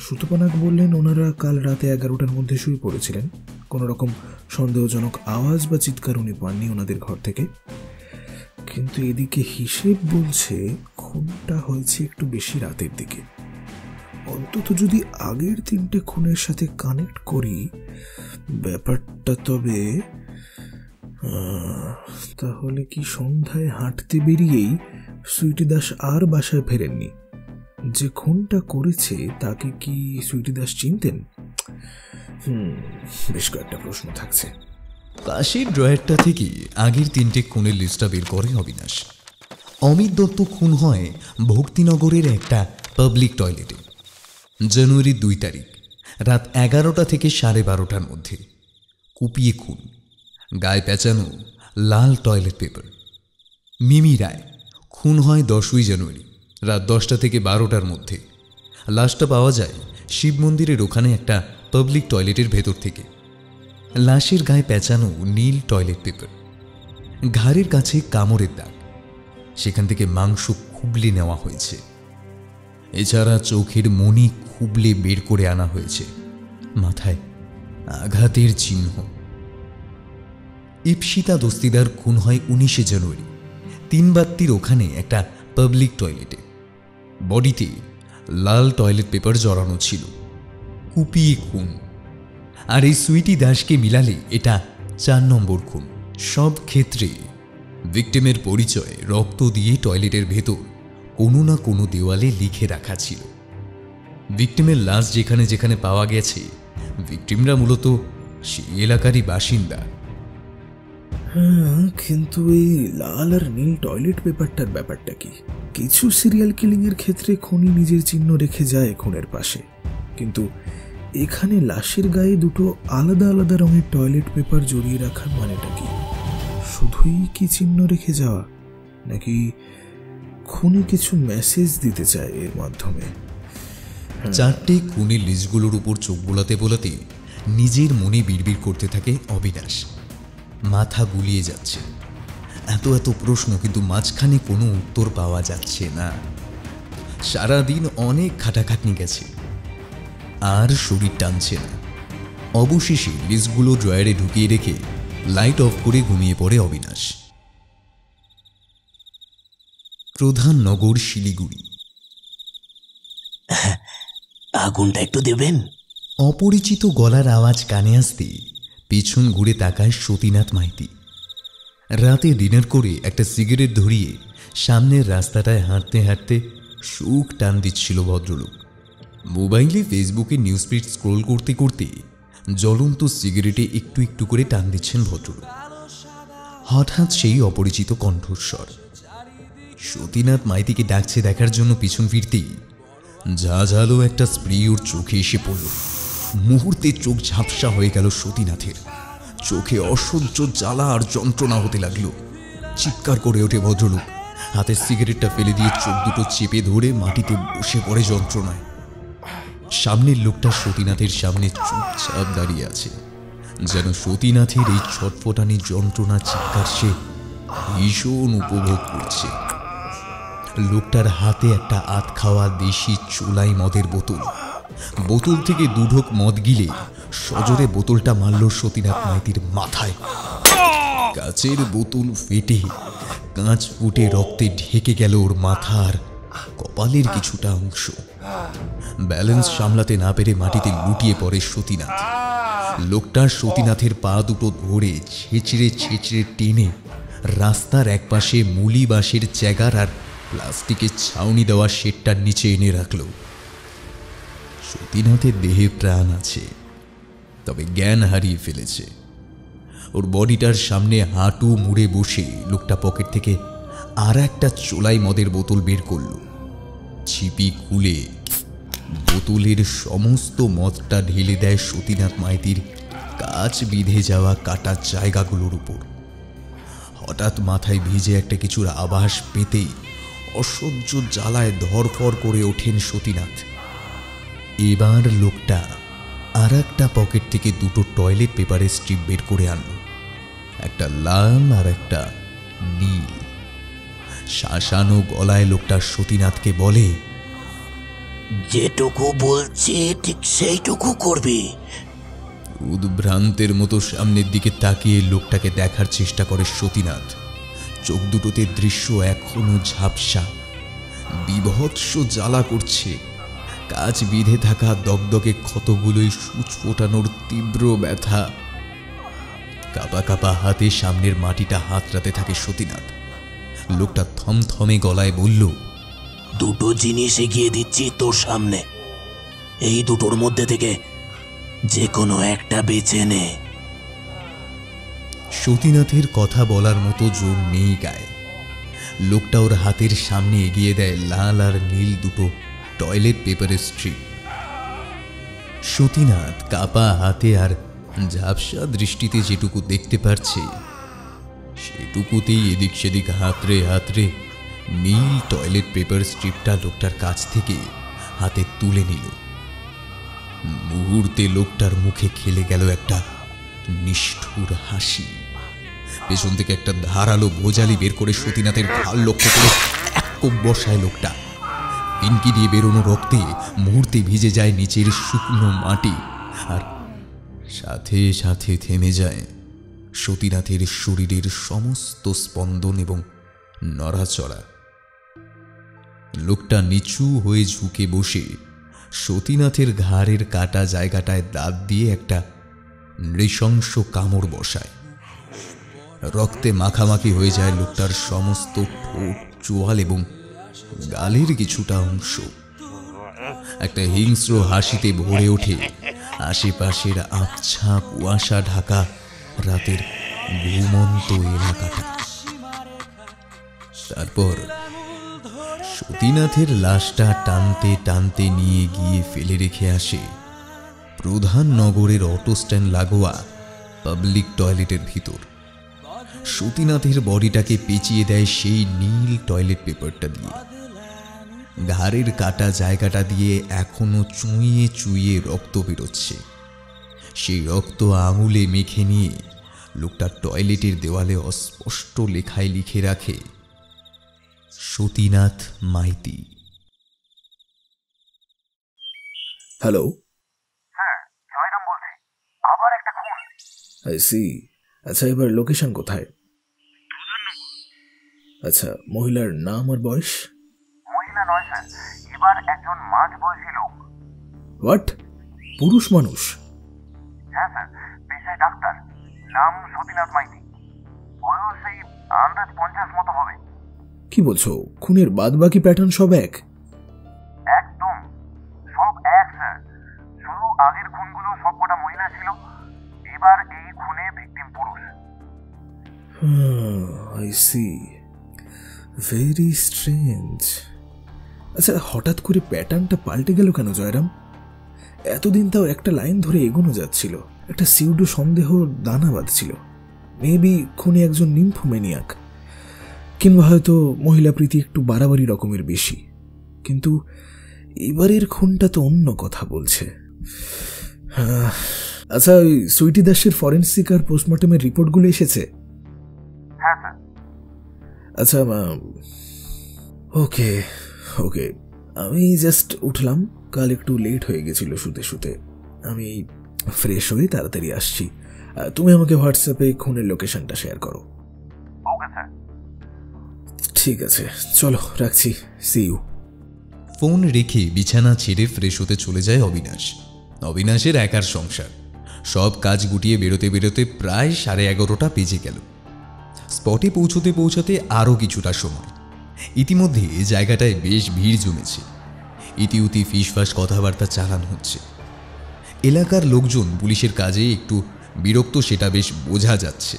F: সুতপা নাগ বললেন ওনারা কাল রাতে 11টার মধ্যে শুয়ে পড়েছিলেন, কোনো রকম সন্দেহজনক আওয়াজ বা চিৎকার উনি পাননি ওনাদের ঘর থেকে। কিন্তু এদিকে হিসেব বলছে খুনটা হয়েছে একটু বেশি রাতের দিকে। অন্তত যদি আগের 3টে খুনের সাথে কানেক্ট করি ব্যাপারটা, তবে তাহলে কি সন্ধ্যায় হাঁটতে বেরিয়েই সুইটি দাস আর বাসায় ফেরেননি? যে খুনটা করেছে তাকে কি সুইটি দাস চিনতেন? বেশ কয়েকটা প্রশ্ন থাকছে।
A: পাশের ড্রয়ারটা থেকে আগের 3টে খুনের লিস্টটা বের করে অবিনাশ। অমিত দত্ত খুন হয় ভক্তিনগরের একটা পাবলিক টয়লেটে জানুয়ারি 2 তারিখ রাত 11টা থেকে 12:30টার মধ্যে। কুপিয়ে খুন, গায়ে পেঁচানো লাল টয়লেট পেপার। মিমি রায় খুন হয় 10ই জানুয়ারি রাত 10টা থেকে 12টার মধ্যে। লাশটা পাওয়া যায় শিব মন্দিরের ওখানে একটা পাবলিক টয়লেটের ভেতর থেকে। লাশের গায়ে পেঁচানো নীল টয়লেট পেপার, ঘাড়ের কাছে কামড়ের দাগ, সেখান থেকে মাংস খুবলে নেওয়া হয়েছে। এছাড়া চোখের মণি খুবলে বের করে আনা হয়েছে, মাথায় আঘাতের চিহ্ন। ইপসিতা দস্তিদার খুন হয় 19শে জানুয়ারি 3 ওখানে একটা পাবলিক টয়লেটে। বডিতে লাল টয়লেট পেপার জড়ানো ছিল। কুপিয়ে খুন। আর এই সুইটি দাসকে মিলালে এটা 4 নম্বর খুন। সব ক্ষেত্রে ভিকটিমের পরিচয় রক্ত দিয়ে টয়লেটের ভেতর কোনো না কোনো দেওয়ালে লিখে রাখা ছিল। ভিকটিমের লাশ যেখানে যেখানে পাওয়া গেছে, ভিকটিমরা মূলত সেই এলাকারই বাসিন্দা।
F: হ্যাঁ, কিন্তু এই লাল আর নীল টয়লেট পেপারটার ব্যাপারটা কি? কিছু সিরিয়াল কিলিং এর ক্ষেত্রে খুনি নিজের চিহ্ন রেখে যায় খুনের পাশে, কিন্তু এখানে লাশের গায়ে দুটো আলাদা আলাদা রঙের টয়লেট পেপার জড়িয়ে রাখার মানেটা কি? শুধুই কি চিহ্ন রেখে যাওয়া, নাকি খুনি কিছু মেসেজ দিতে চায় এর মাধ্যমে?
A: 4টে খুনের লিস্টগুলোর উপর চোখ বোলাতে বোলাতে নিজের মনে বিড়বিড় করতে থাকে অবিনাশ। মাথা গুলিয়ে যাচ্ছে। এত এত প্রশ্ন, কিন্তু মাঝখানে কোনো উত্তর পাওয়া যাচ্ছে না। সারাদিন অনেক খাটাখাটনি গেছে, আর শরীর টানছে না। অবশেষে লিস্টগুলো ড্রয়ারে ঢুকিয়ে রেখে লাইট অফ করে ঘুমিয়ে পড়ে অবিনাশ। প্রধান নগর শিলিগুড়ি।
E: আগুনটা একটু দেবেন?
A: অপরিচিত গলার আওয়াজ কানে আসতে পিছন ঘুরে তাকায় সতীনাথ মাইতি। রাতে ডিনার করে একটা সিগারেট ধরিয়ে সামনের রাস্তাটায় হাঁটতে হাঁটতে সুখ টান দিচ্ছিল ভদ্রলোক। মোবাইলে ফেসবুকে নিউজ ফিড স্ক্রোল করতে করতে জ্বলন্ত সিগারেটে একটু একটু করে টান দিচ্ছেন ভদ্রলোক। হঠাৎ সেই অপরিচিত কণ্ঠস্বর সতীনাথ মাইতিকে ডাকছে দেখার জন্য পিছন ফিরতেই ঝাঁঝালো একটা স্প্রে ওর চোখে এসে পড়ল। মুহূর্তে চোখ ঝাপসা হয়ে গেল সতীনাথের। চোখে অসহ্য জ্বালা আর যন্ত্রণা হতে লাগলো। চিৎকার করে ওঠে ভদ্রলোক। হাতের সিগারেটটা ফেলে দিয়ে চোখ দুটো চেপে ধরে মাটিতে বসে পড়ে যন্ত্রণায়। সামনের লোকটা সতীনাথের সামনে চুপচাপ দাঁড়িয়ে আছে, যেন সতীনাথের এই ছটফটানি যন্ত্রণা চিৎকার সে ভীষণ উপভোগ করছে। লোকটার হাতে একটা আধ খাওয়া দেশি চুলাই মদের বোতল। বোতল থেকে 2 ঢোক মদ গিলে সজোরে বোতলটা মারল সতীনাথ মাইতির মাথায়। কাচের বোতল ফেটে কাঁচ ফুটে রক্তে ঢেকে গেল ওর মাথার কপালের কিছুটা অংশ। ব্যালেন্স সামলাতে না পেরে মাটিতে লুটিয়ে পড়ে সতীনাথ। লোকটা সতীনাথের পা দুটো ধরে ছেঁচড়ে ছেঁচড়ে টেনে রাস্তার একপাশে মুলি বাঁশের চ্যাগার আর প্লাস্টিকের ছাউনি দেওয়া শেডটার নিচে এনে রাখল। সতীনাথের দেহে প্রাণ আছে, তবে জ্ঞান হারিয়ে ফেলেছে। ওর বডিটার সামনে হাঁটু মুড়ে বসে লোকটা পকেট থেকে আর একটা চোলাই মদের বোতল বের করল। ছিপি খুলে বোতলের সমস্ত মদটা ঢেলে দেয় সতীনাথ মাইতির কাঁচ বিঁধে যাওয়া কাটা জায়গাগুলোর উপর। হঠাৎ মাথায় ভিজে একটা কিছুর আভাস পেতেই অসহ্য জ্বালায় ধরফর করে ওঠেন সতীনাথ। এবার লোকটা আর একটা পকেট থেকে দুটো টয়লেট পেপারের স্ট্রিপ বের করে আনল, একটা লাল আর একটা নীল। শাসানো গলায় লোকটা সতীনাথকে বলে,
E: যেটুকু বলছি ঠিক সেইটুকু করবি।
A: উদ্ভ্রান্তের মতো সামনের দিকে তাকিয়ে লোকটাকে দেখার চেষ্টা করে সতীনাথ। চোখ দুটোতে দৃশ্য এখনো ঝাপসা, বিভৎস জ্বালা করছে। কাজ বিঁধে থাকা দগদগে ক্ষতগুলোই সূচ ফোটানোর তীব্র ব্যথা। কাপা কাপা হাতে সামনের মাটিটা হাতড়াতে থাকে সতীনাথ। লোকটা থমথমে গলায় বলল,
E: দুটো জিনিস এগিয়ে দিচ্ছি তোর সামনে, এই দুটোর মধ্যে থেকে যে কোনো একটা বেছে নে।
A: সতীনাথের কথা বলার মতো জোর নেই গায়ে। লোকটা ওর হাতের সামনে এগিয়ে দেয় লাল আর নীল দুটো টয়লেট পেপারের স্ট্রিপ। সতীনাথ কাপা হাতে আর ঝাপসা দৃষ্টিতে যেটুকু দেখতে পারছে সেটুকুতেই এদিক সেদিক হাতড়ে হাতড়ে নীল টয়লেট পেপার স্ট্রিপটা লোকটার কাছ থেকে হাতে তুলে নিল। মুহূর্তে লোকটার মুখে খেলে গেল একটা নিষ্ঠুর হাসি। পেছন থেকে একটা ধারালো ভোজালি বের করে সতীনাথের ঘাড় লক্ষ্য করে এক কোপ বসায় লোকটা। পিনকি দিয়ে বেরোনো রক্তে মুহূর্তে ভিজে যায় নিচের শুকনো মাটি, আর সাথে সাথে থেমে যায় সতীনাথের শরীরের সমস্ত স্পন্দন এবং নড়াচড়া। লোকটা নিচু হয়ে ঝুঁকে বসে সতীনাথের ঘাড়ের কাটা জায়গাটায় দাঁত দিয়ে একটা নৃশংস কামড় বসায়। রক্তে মাখামাখি হয়ে যায় লোকটার সমস্ত ঠোঁট, চোয়াল এবং গালের কিছুটা অংশ। একটা হিংস্র হাসিতে ভরে ওঠে আশেপাশের আবছা কুয়াশা ঢাকা রাতের ঘুমন্ত এলাকাটা। তারপর সতীনাথের লাশটা টানতে টানতে নিয়ে গিয়ে ফেলে রেখে আসে প্রধান নগরের অটো স্ট্যান্ড লাগোয়া পাবলিক টয়লেটের ভিতর। সতীনাথের বডিটাকে পেঁচিয়ে দেয় সেই নীল টয়লেট পেপারটা দিয়ে। ঘাড়ের কাটা জায়গাটা দিয়ে এখনো চুইয়ে চুইয়ে রক্ত বেরোচ্ছে। সেই রক্ত আঙুলে মেখে নিয়ে লোকটা টয়লেটের দেওয়ালে অস্পষ্ট লেখায় লিখে রাখে, সতীনাথ মাইতি।
F: হ্যালো,
G: স্যার জয়রাম বলছি। আবার একটা খুন।
F: I see. আচ্ছা, এবার লোকেশন কোথায়? আচ্ছা, মহিলার নাম আর বয়স?
G: মহিলা নয় স্যার, এবার একজন মাঝ বয়সী লোক।
F: হোয়াট? পুরুষ মানুষ?
G: হ্যাঁ স্যার, পেশায় ডাক্তার, নাম সতীনাথ মাইতি, বয়স সেই আন্দাজ 50 মতো হবে।
F: কি বলছো? খুনের বাদ বাকি প্যাটার্ন সব এক?
G: একদম সব এক স্যার, শুধু আগের খুনগুলো সবকটা মহিলা ছিল, এবার এই খুনে ভিকটিম পুরুষ।
F: I see, very strange. আচ্ছা, হঠাৎ করে প্যাটার্নটা পাল্টে গেল কেন জয়রাম? এতদিন তাও একটা লাইন ধরে এগোনো যাচ্ছিল, একটা সিউডো সন্দেহ দানা বাঁধছিল। মেবি খুনি একজন নিম্ফোম্যানিয়াক, কিংবা হয়তো মহিলা প্রীতি একটু বাড়াবাড়ি রকমের বেশি। কিন্তু এবারের খুনটা তো অন্য কথা বলছে। আচ্ছা, ওই সুইটি দাসের ফরেন্সিক আর পোস্টমর্টমের রিপোর্টগুলো এসেছে?
G: হ্যাঁ স্যার।
F: আচ্ছা, ওকে ওকে, আমি জাস্ট উঠলাম, কাল একটু লেট হয়ে গেছিল শুতে শুতে। আমি ফ্রেশ হয়ে তাড়াতাড়ি আসছি। তুমি আমাকে হোয়াটসঅ্যাপে খুনের লোকেশনটা শেয়ার করো।
G: Okay sir.
F: ঠিক আছে, চলো রাখছি। C you.
A: ফোন রেখে বিছানা ছেড়ে ফ্রেশ হতে চলে যায় অবিনাশ। অবিনাশের একার সংসার, সব কাজ গুটিয়ে বেরোতে বেরোতে প্রায় 11:30 বেজে গেল। স্পটে পৌঁছতে পৌঁছতে আরও কিছুটা সময়। ইতিমধ্যে জায়গাটায় বেশ ভিড় জমেছে। ইতিউতি ফিসফাস কথাবার্তা চালানো হচ্ছে। এলাকার লোকজন পুলিশের কাজে একটু বিরক্ত, সেটা বেশ বোঝা যাচ্ছে।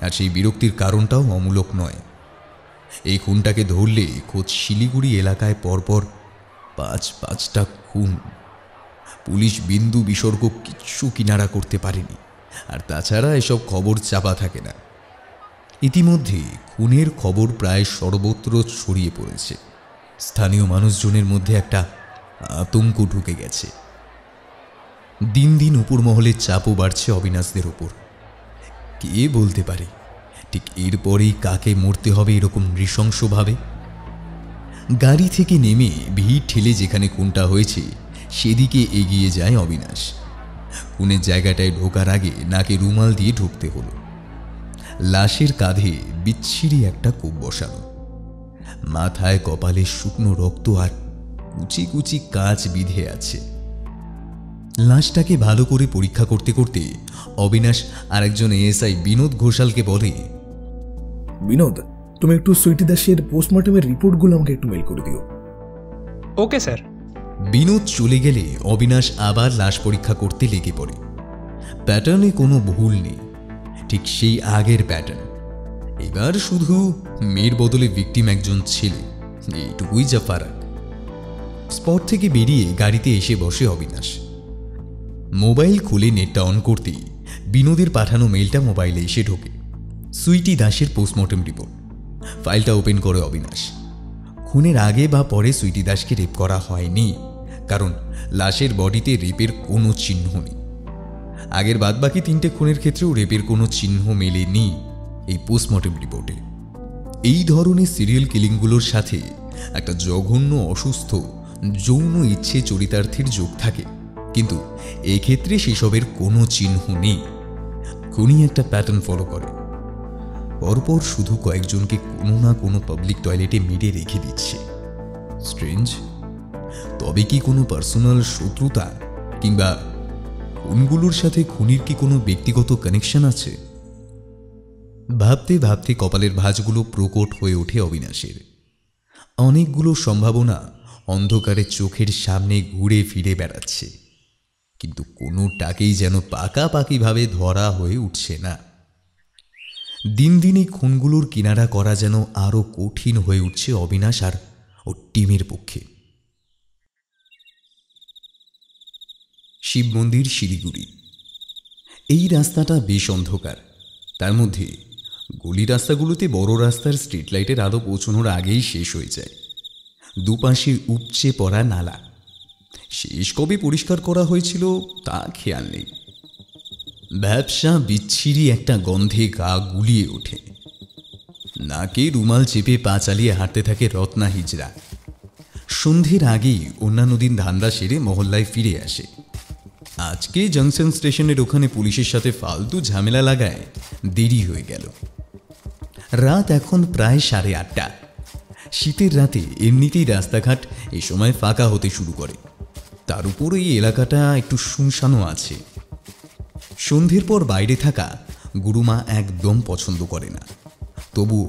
A: আর সেই বিরক্তির কারণটাও অমূলক নয়। এই খুনটাকে ধরলে খোদ শিলিগুড়ি এলাকায় পরপর 5-5টা খুন। পুলিশ বিন্দু বিসর্গ কিচ্ছু কিনারা করতে পারেনি। আর তাছাড়া এসব খবর চাপা থাকে না। ইতিমধ্যে খুনের খবর প্রায় সর্বত্র ছড়িয়ে পড়েছে। স্থানীয় মানুষজনের মধ্যে একটা আতঙ্ক ঢুকে গেছে। দিন দিন উপর মহলের চাপও বাড়ছে অবিনাশদের ওপর। কে বলতে পারে ঠিক এরপরেই কাকে মরতে হবে এরকম নৃশংসভাবে। গাড়ি থেকে নেমে ভিড় ঠেলে যেখানে খুনটা হয়েছে সেদিকে এগিয়ে যায় অবিনাশ। খুনের জায়গাটায় ঢোকার আগে নাকে রুমাল দিয়ে ঢুকতে হলো। লাশের কাঁধে বিচ্ছিরি একটা কোপ বসানো, মাথায় কপালে শুকনো রক্ত আর কুচি কুচি কাঁচ বিঁধে আছে। লাশটাকে ভালো করে পরীক্ষা করতে করতে অবিনাশ আর একজন এএসআই বিনোদ ঘোষালকে বলে,
F: বিনোদ, তুমি একটু সুইটি দাসের পোস্টমর্টমের রিপোর্টগুলো আমাকে একটু মেল করে দিও।
H: Okay sir.
A: বিনোদ চলে গেলে অবিনাশ আবার লাশ পরীক্ষা করতে লেগে পড়ে। প্যাটার্নে কোনো ভুল নেই, ঠিক সেই আগের প্যাটার্ন। এবার শুধু মেয়ের বদলে ভিকটিম একজন ছেলে, এইটুকুই যা ফারাক। স্পট থেকে বেরিয়ে গাড়িতে এসে বসে অবিনাশ। মোবাইল খুলে নেটটা অন করতেই বিনোদের পাঠানো মেলটা মোবাইলে এসে ঢোকে। সুইটি দাসের পোস্টমর্টম রিপোর্ট। ফাইলটা ওপেন করে অবিনাশ। খুনের আগে বা পরে সুইটি দাসকে রেপ করা হয়নি, কারণ লাশের বডিতে রেপের কোনো চিহ্ন নেই। আগের বাদবাকি 3টে খুনের ক্ষেত্রেও রেপের কোনো চিহ্ন মেলেনি এই পোস্টমর্টম রিপোর্টে। এই ধরনের সিরিয়াল কিলিংগুলোর সাথে একটা জঘন্য অসুস্থ যৌন ইচ্ছে চরিতার্থের যোগ থাকে, কিন্তু এক্ষেত্রে সেসবের কোনো চিহ্ন নেই। খুনি একটা প্যাটার্ন ফলো করে, পরপর শুধু কয়েকজনকে কোনো না কোনো পাবলিক টয়লেটে মেরে রেখে দিচ্ছে। স্ট্রেঞ্জ। তবে কি কোনো পার্সোনাল শত্রুতা, কিংবা খুনগুলোর সাথে খুনির কি কোনো ব্যক্তিগত কানেকশন আছে? ভাবতে ভাবতে কপালের ভাঁজগুলো প্রকট হয়ে ওঠে অবিনাশের। অনেকগুলো সম্ভাবনা অন্ধকারে চোখের সামনে ঘুরে ফিরে বেড়াচ্ছে, কিন্তু কোনোটাকেই যেন পাকাপাকিভাবে ধরা হয়ে উঠছে না। দিন দিন এই খুনগুলোর কিনারা করা যেন আরো কঠিন হয়ে উঠছে অবিনাশ আর ও টিমের পক্ষে। শিব মন্দির, শিলিগুড়ি। এই রাস্তাটা বেশ অন্ধকার। তার মধ্যে গলি রাস্তাগুলোতে বড় রাস্তার স্ট্রিট লাইটের আলো পৌঁছানোর আগেই শেষ হয়ে যায়। দুপাশে উপচে পড়া নালা। শেষ কবে পরিষ্কার করা হয়েছিল তা খেয়াল নেই। ব্যবসা বিচ্ছিরি একটা গন্ধে গা গুলিয়ে ওঠে। নাকে রুমাল চেপে পা চালিয়ে হাঁটতে থাকে রত্না হিজড়া। সন্ধ্যের আগেই অন্যান্য দিন ধান্দা সেরে মহল্লায় ফিরে আসে। আজকে জংশন স্টেশনের ওখানে পুলিশের সাথে ফালতু ঝামেলা লাগায় দেরি হয়ে গেল। রাত এখন প্রায় 8:30। শীতের রাতে এমনিতেই রাস্তাঘাট এ সময় ফাঁকা হতে শুরু করে। তার উপর এই এলাকাটা একটু শুনশানও আছে। সন্ধ্যের পর বাইরে থাকা গুরুমা একদম পছন্দ করে না। তবুও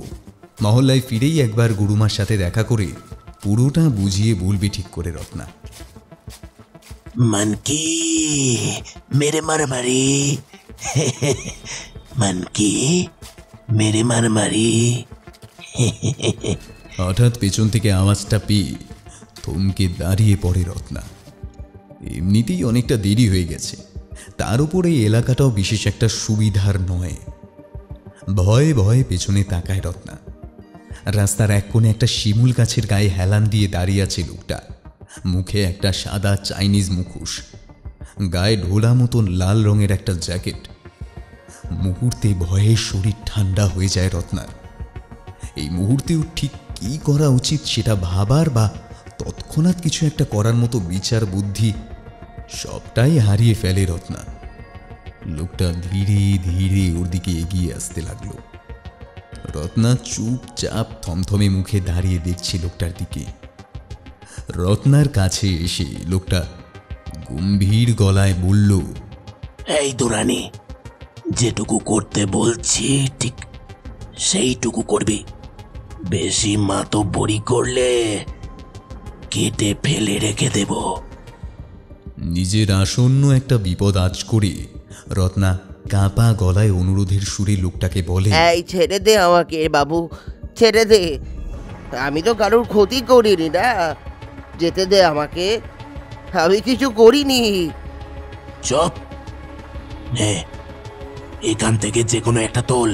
A: মহল্লায় ফিরেই একবার গুরুমার সাথে দেখা করে পুরোটা বুঝিয়ে বলবে ঠিক করে রত্না।
E: মানকি মেরে মারামারি, মানকি মেরে মারামারি।
A: হঠাৎ পেছন থেকে আওয়াজটা পেয়ে থমকে দাঁড়িয়ে পড়ে রত্না। এমনিতেই অনেকটা দেরি হয়ে গেছে, তার উপর এই এলাকাটাও বিশেষ একটা সুবিধার নয়। ভয়ে ভয়ে পেছনে তাকায় রত্না। রাস্তার এক কোণে একটা শিমুল গাছের গায়ে হেলান দিয়ে দাঁড়িয়ে আছে লোকটা। মুখে একটা সাদা চাইনিজ মুখোশ, গায়ে ঢোলা মতন লাল রঙের একটা জ্যাকেট। মুহূর্তে ভয়ে শরীর ঠান্ডা হয়ে যায় রত্নার। এই মুহূর্তেও ঠিক কী করা উচিত সেটা ভাবার বা তৎক্ষণাৎ কিছু একটা করার মতো বিচার বুদ্ধি সবটাই হারিয়ে ফেলে রত্না। লোকটা ধীরে ধীরে ওর দিকে এগিয়ে আসতে লাগলো। রত্না চুপচাপ থমথমে মুখে দাঁড়িয়ে দেখছে লোকটার দিকে। রত্নার কাছে এসে লোকটা গম্ভীর গলায় বলল,
E: এই দুরানি, যেটুকু করতে বলছি ঠিক সেইটুকু করবি। বেশি মাতব্বরি করলে কেটে ফেলে রেখে দেব।
A: নিজের আসন্ন একটা বিপদ আঁচ করে রত্না কাঁপা গলায় অনুরোধের সুরে লোকটাকে বলে,
I: এই ছেড়ে দে আমাকে বাবু, ছেড়ে দে। আমি তো কারোর ক্ষতি করিনি না, যেতে দে আমাকে, আমি কিছু করিনি।
E: চুপ, নে এখান থেকে যে কোনো একটা তোল।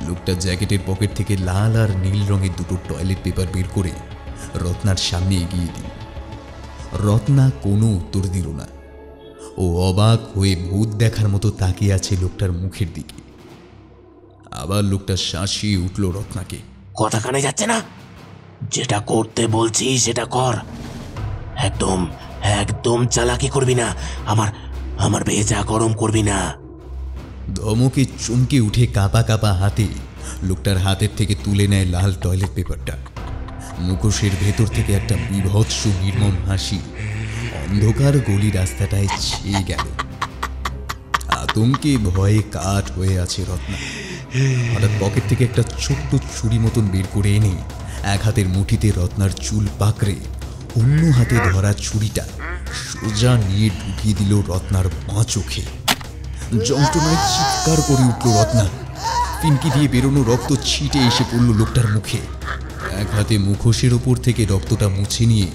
A: লোকটা জ্যাকেটের পকেট থেকে লাল আর নীল রঙের দুটো টয়লেট পেপার বের করে রত্নার সামনে এগিয়ে দিল। রত্না কোনো উত্তর দিল না। ও অবাক হয়ে ভূত দেখার মতো তাকিয়ে আছে লোকটার মুখের দিকে। আবার লোকটা শাসিয়ে উঠল রত্নাকে,
E: কথা কানে যাচ্ছে না? যেটা করতে বলছি সেটা কর। একদম একদম চালাকি করবি না, আমার ভেজা গরম করবি না।
A: ধমকে চমকে উঠে কাঁপা কাঁপা হাতে লোকটার হাতের থেকে তুলে নেয় লাল টয়লেট পেপারটা। মুখোশের ভেতর থেকে একটা বিভৎস নির্মম হাসি অন্ধকার গলি রাস্তাটায় ছেয়ে গেল। আতঙ্কে ভয়ে কাঠ হয়ে আছে রত্না। হঠাৎ পকেট থেকে একটা ছোট্ট ছুরি মতন বের করে এনে এক হাতের মুঠিতে রত্নার চুল পাকড়ে অন্য হাতে ধরা ছুরিটা সোজা নিয়ে ঢুকিয়ে দিল রত্নার বাঁ চোখে। যন্ত্রণায় চিৎকার করে উঠল রত্না। পিনকি দিয়ে বেরোনো রক্ত ছিটে এসে পড়ল লোকটার মুখে। এক হাতে মুখোশের ওপর থেকে রক্তটা মুছে নিয়ে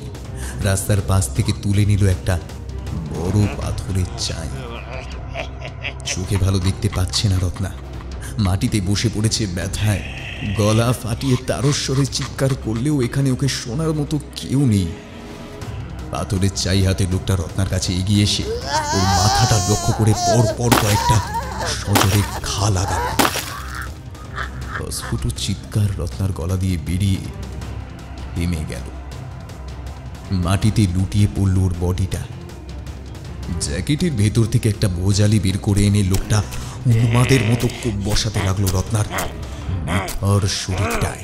A: রাস্তার পাশ থেকে তুলে নিল একটা বড় পাথরের চাই। চোখে ভালো দেখতে পাচ্ছে না রত্না। মাটিতে বসে পড়েছে ব্যথায়। গলা ফাটিয়ে তারস্বরে চিৎকার করলেও এখানে ওকে শোনার মতো কেউ নেই। পাথরের চাই হাতে লোকটা রত্নার কাছে এগিয়ে এসে ওর মাথাটা লক্ষ্য করে পর পর কয়েকটা সজোরে ঘা লাগাল। অস্ফুট চিৎকার রত্নার গলা দিয়ে বেরিয়ে থেমে গেল। মাটিতে লুটিয়ে পড়ল ওর বডিটা। জ্যাকেটের ভেতর থেকে একটা বোঝালি বের করে এনে লোকটা উন্মাদের মতো কোপ বসাতে লাগলো রত্নার নিথর শরীরটায়।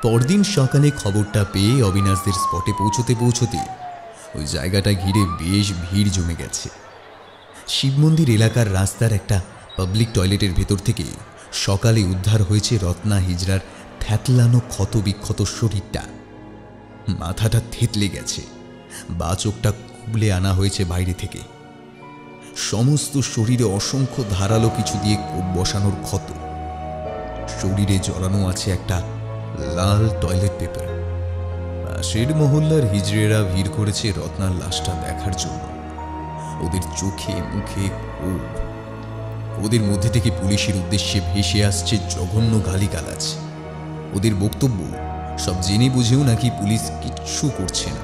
A: পরদিন সকালে খবরটা পেয়ে অবিনাশদের স্পটে পৌঁছতে পৌঁছতে ওই জায়গাটা ঘিরে বেশ ভিড় জমে গেছে। শিব মন্দির এলাকার রাস্তার একটা পাবলিক টয়লেটের ভেতর থেকে সকালে উদ্ধার হয়েছে রত্না হিজড়ার থ্যাতলানো ক্ষত বিক্ষত শরীরটা। মাথাটা থেতলে গেছে, বা চোখটা খুবলে আনা হয়েছে বাইরে থেকে। সমস্ত শরীরে অসংখ্য ধারালো কিছু দিয়ে কোপ বসানোর ক্ষত। শরীরে জড়ানো আছে একটা লাল টয়লেট পেপার। পাশের মহল্লার হিজড়েরা ভিড় করেছে রত্নার লাশটা দেখার জন্য। ওদের চোখে মুখে ক্ষোভ। ওদের মধ্যে থেকে পুলিশের উদ্দেশ্যে ভেসে আসছে জঘন্য গালিগালাজ। ওদের বক্তব্য সব জেনে বুঝেও নাকি পুলিশ কিচ্ছু করছে না।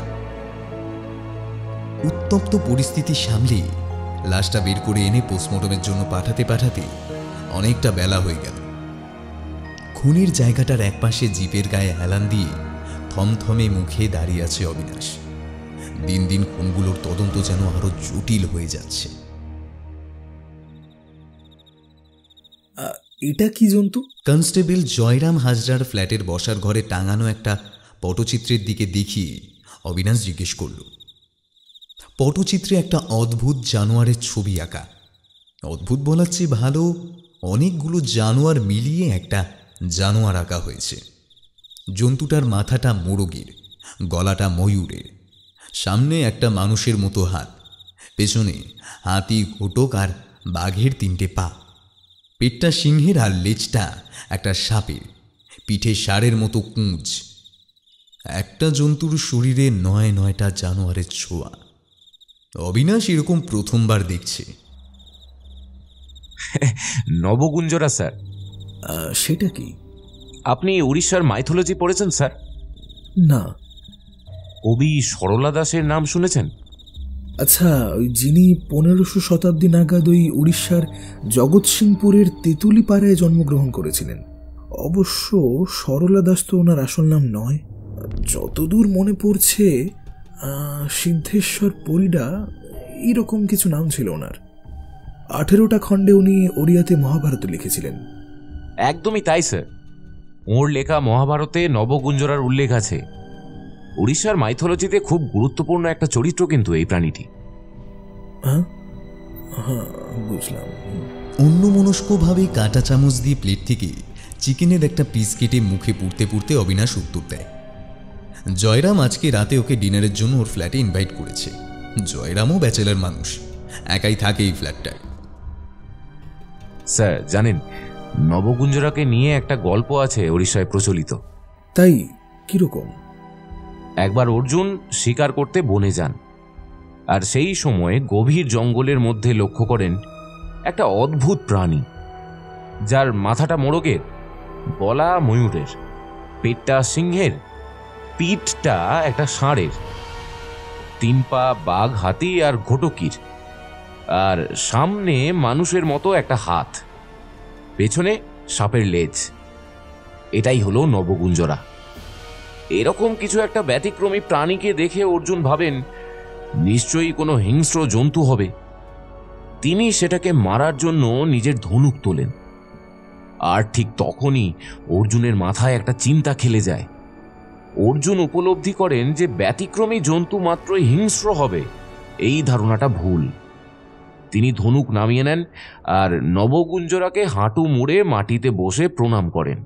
A: উত্তপ্ত পরিস্থিতি সামলে লাশটা বের করে এনে পোস্টমর্টমের জন্য পাঠাতে পাঠাতে অনেকটা বেলা হয়ে গেল। খুনের জায়গাটার একপাশে জিপের গায়ে হেলান দিয়ে থমথমে মুখে দাঁড়িয়ে আছে অবিনাশ। দিন দিন খুনগুলোর তদন্ত যেন আরো জটিল হয়ে যাচ্ছে।
F: এটা কি জন্তু?
A: কনস্টেবল জয়রাম হাজরার ফ্ল্যাটের বসার ঘরে টাঙানো একটা পটচিত্রের দিকে দেখিয়ে অবিনাশ জিজ্ঞেস করল। পটচিত্রে একটা অদ্ভুত জানোয়ারের ছবি আঁকা। অদ্ভুত বলার চেয়ে ভালো, অনেকগুলো জানোয়ার মিলিয়ে একটা জানোয়ার আঁকা হয়েছে। জন্তুটার মাথাটা মোরগের, গলাটা ময়ূরের, সামনে একটা মানুষের মতো হাত, পেছনে হাতি, ঘোটক আর বাঘের 3টে পা, পেটটা সিংহের আর লেজটা একটা সাপের, পিঠে ষাঁড়ের মতো কুঁজ। একটা জন্তুর শরীরে 9টা জানোয়ারের ছোঁয়া। অবিনাশ এরকম প্রথমবার দেখছে।
D: নবগুঞ্জরা স্যার।
F: সেটা কি?
D: আপনি উড়িষ্যার মাইথোলজি পড়েছেন স্যার?
F: না।
D: কবি সরলা দাসের নাম শুনেছেন?
F: আচ্ছা, ওই যিনি 1500 শতাব্দী নাগাদ ওই উড়িষ্যার জগৎসিংপুরের তেঁতুলিপাড়ায় জন্মগ্রহণ করেছিলেন। অবশ্য সরলা দাস তো ওনার আসল নাম নয়। যতদূর মনে পড়ছে সিদ্ধেশ্বর পরিডা এইরকম কিছু নাম ছিল ওনার। 18টা খণ্ডে উনি ওড়িয়াতে মহাভারত লিখেছিলেন।
D: একদমই তাই স্যার।
J: ওর লেখা মহাভারতে নবগুঞ্জরার উল্লেখ আছে। উড়িষ্যার মাইথোলজিতে খুব গুরুত্বপূর্ণ একটা চরিত্র কিন্তু এই প্রাণীটি।
F: বুঝলাম।
A: অন্যমনস্কভাবে কাঁটা চামচ দিয়ে প্লেট থেকে চিকেনের একটা পিস কেটে মুখে পুড়তে পুড়তে অবিনাশ উত্তর দেয়, জয়রাম আজকে রাতে ওকে ডিনারের জন্য ওর ফ্ল্যাটে ইনভাইট করেছে। জয়রামও ব্যাচেলার মানুষ, একাই থাকে এই ফ্ল্যাটটায়।
J: স্যার জানেন, নবগুঞ্জরাকে নিয়ে একটা গল্প আছে ওড়িশায় প্রচলিত।
F: তাই? কিরকম?
J: একবার অর্জুন শিকার করতে বনে যান, আর সেই সময় গভীর জঙ্গলের মধ্যে লক্ষ্য করেন একটা অদ্ভুত প্রাণী, যার মাথাটা মোরগের, গলা ময়ূরের, পেটটা সিংহের, পিঠটা একটা ষাঁড়ের, 3 পা বাঘ, হাতি আর ঘটকির, আর সামনে মানুষের মতো একটা হাত, পেছনে সাপের লেজ। এটাই হলো নবগুঞ্জরা। এরকম কিছু একটা ব্যতিক্রমী প্রাণীকে দেখে অর্জুন ভাবেন নিশ্চয়ই কোনো হিংস্র জন্তু হবে। তিনি সেটাকে মারার জন্য নিজের ধনুক তোলেন, আর ঠিক তখনই অর্জুনের মাথায় একটা চিন্তা খেলে যায়। অর্জুন উপলব্ধি করেন যে ব্যতিক্রমী জন্তু মাত্রই হিংস্র হবে, এই ধারণাটা ভুল। তিনি ধনুক নামিয়ে নেন আর নবগুঞ্জরাকে হাঁটু মুড়ে মাটিতে বসে প্রণাম করেন।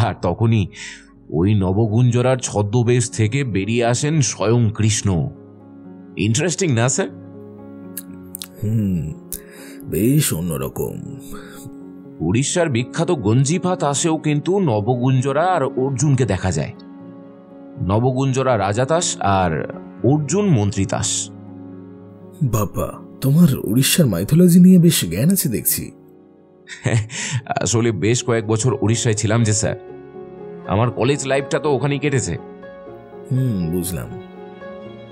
J: আর তখনই ওই নবগুঞ্জরার ছদ্মবেশ থেকে বেরিয়ে আসেন স্বয়ং কৃষ্ণ। ইন্টারেস্টিং না স্যার?
F: বেশ অন্যরকম।
J: উড়িষ্যার বিখ্যাত গঞ্জিফা তাসেও কিন্তু নবগুঞ্জরা আর অর্জুনকে দেখা যায়। নবগুঞ্জরা রাজা তাস আর অর্জুন মন্ত্রী তাস।
F: বাবা, তোমার উড়িষ্যার মাইথোলজি নিয়ে বেশ জ্ঞান আছে দেখছি।
J: আসলে বেশ কয়েক বছর উড়িষ্যায় ছিলাম যে স্যার, আমার কলেজ লাইফটা তো ওখানেই কেটেছে।
F: বুঝলাম।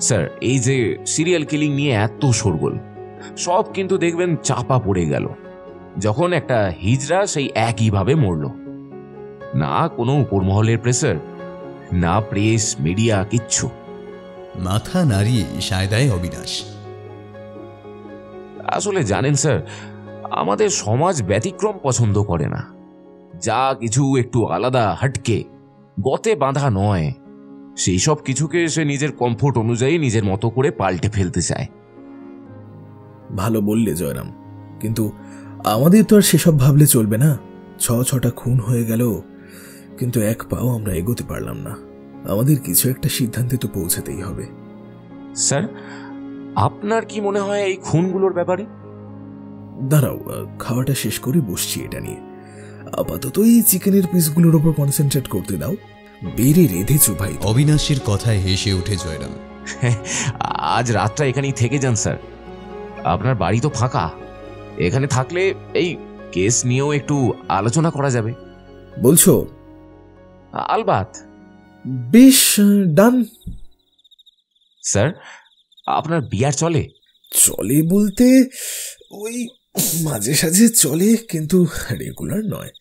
J: স্যার, এই যে সিরিয়াল কিলিং নিয়ে এত শোরগোল, সব কিন্তু দেখবেন চাপা পড়ে গেল যখন একটা হিজড়া সেই একইভাবে মরল। না কোনো উপরমহলের প্রেসার, না প্রেস মিডিয়া, কিচ্ছু।
A: মাথা নাড়িয়ে সায় দেয় অবিনাশ।
J: আসলে জানেন স্যার, আমাদের সমাজ ব্যতিক্রম পছন্দ করে না। যা কিছু একটু আলাদা, হাটকে, গতে বাঁধা নয়, সেই সব কিছুকে সে নিজের কমফোর্ট অনুযায়ী নিজের মতো করে পাল্টে ফেলতে চায়।
F: ভালো বললে জয়রাম, কিন্তু আমাদের তো আর সেসব ভাবলে চলবে না। 6টা খুন হয়ে গেল, কিন্তু এক পাও আমরা এগোতে পারলাম না। আমাদের কিছু একটা সিদ্ধান্তে তো পৌঁছাতেই হবে।
J: স্যার, আপনার কি মনে হয় এই খুনগুলোর ব্যাপারে?
F: দাঁড়াও, খাওয়াটা শেষ করে বসছি এটা নিয়ে। আপাতত এই চিকেনের পিসগুলোর উপর কনসেন্ট্রেট করতে দাও। বেড়ে রেধেছো ভাই।
A: অবিনাশের কথায় হেসে ওঠে জয়রাম।
J: আজ রাতটা এখানেই থেকে যান স্যার, আপনার বাড়ি তো ফাঁকা। এখানে থাকলে এই কেস নিয়েও একটু আলোচনা করা যাবে।
F: বলছো?
J: আলবাত।
F: বেশ, ডান।
J: স্যার, আপনার বিয়ার চলে?
F: চলে বলতে ওই মাঝে সাঝে চলে, কিন্তু রেগুলার নয়।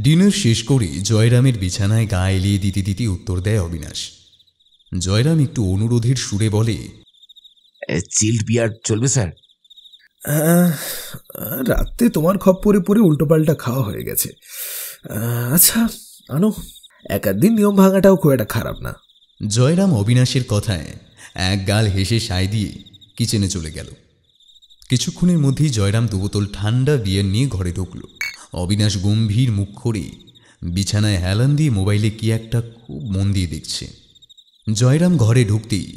A: ডিনার শেষ করে জয়রামের বিছানায় গা এলিয়ে দিতে দিতে উত্তর দেয় অবিনাশ। জয়রাম একটু অনুরোধের সুরে বলে,
J: চিল্ড বিয়ার চলবে স্যার?
F: রাতে তোমার খপ্পরে পরে উল্টোপাল্টা খাওয়া হয়ে গেছে। আচ্ছা আনো, একদিন নিয়ম ভাঙাটাও খুব একটা খারাপ না।
A: জয়রাম অবিনাশের কথায় এক গাল হেসে সায় দিয়ে কিচেনে চলে গেল। কিছুক্ষণের মধ্যেই জয়রাম 2 বোতল ঠান্ডা বিয়ার নিয়ে ঘরে ঢুকল। অবিনাশ গম্ভীর মুখ করে বিছানায় হেলান দিয়ে মোবাইলে কি একটা খুব মন দিয়ে দেখছে। জয়রাম ঘরে ঢুকতেই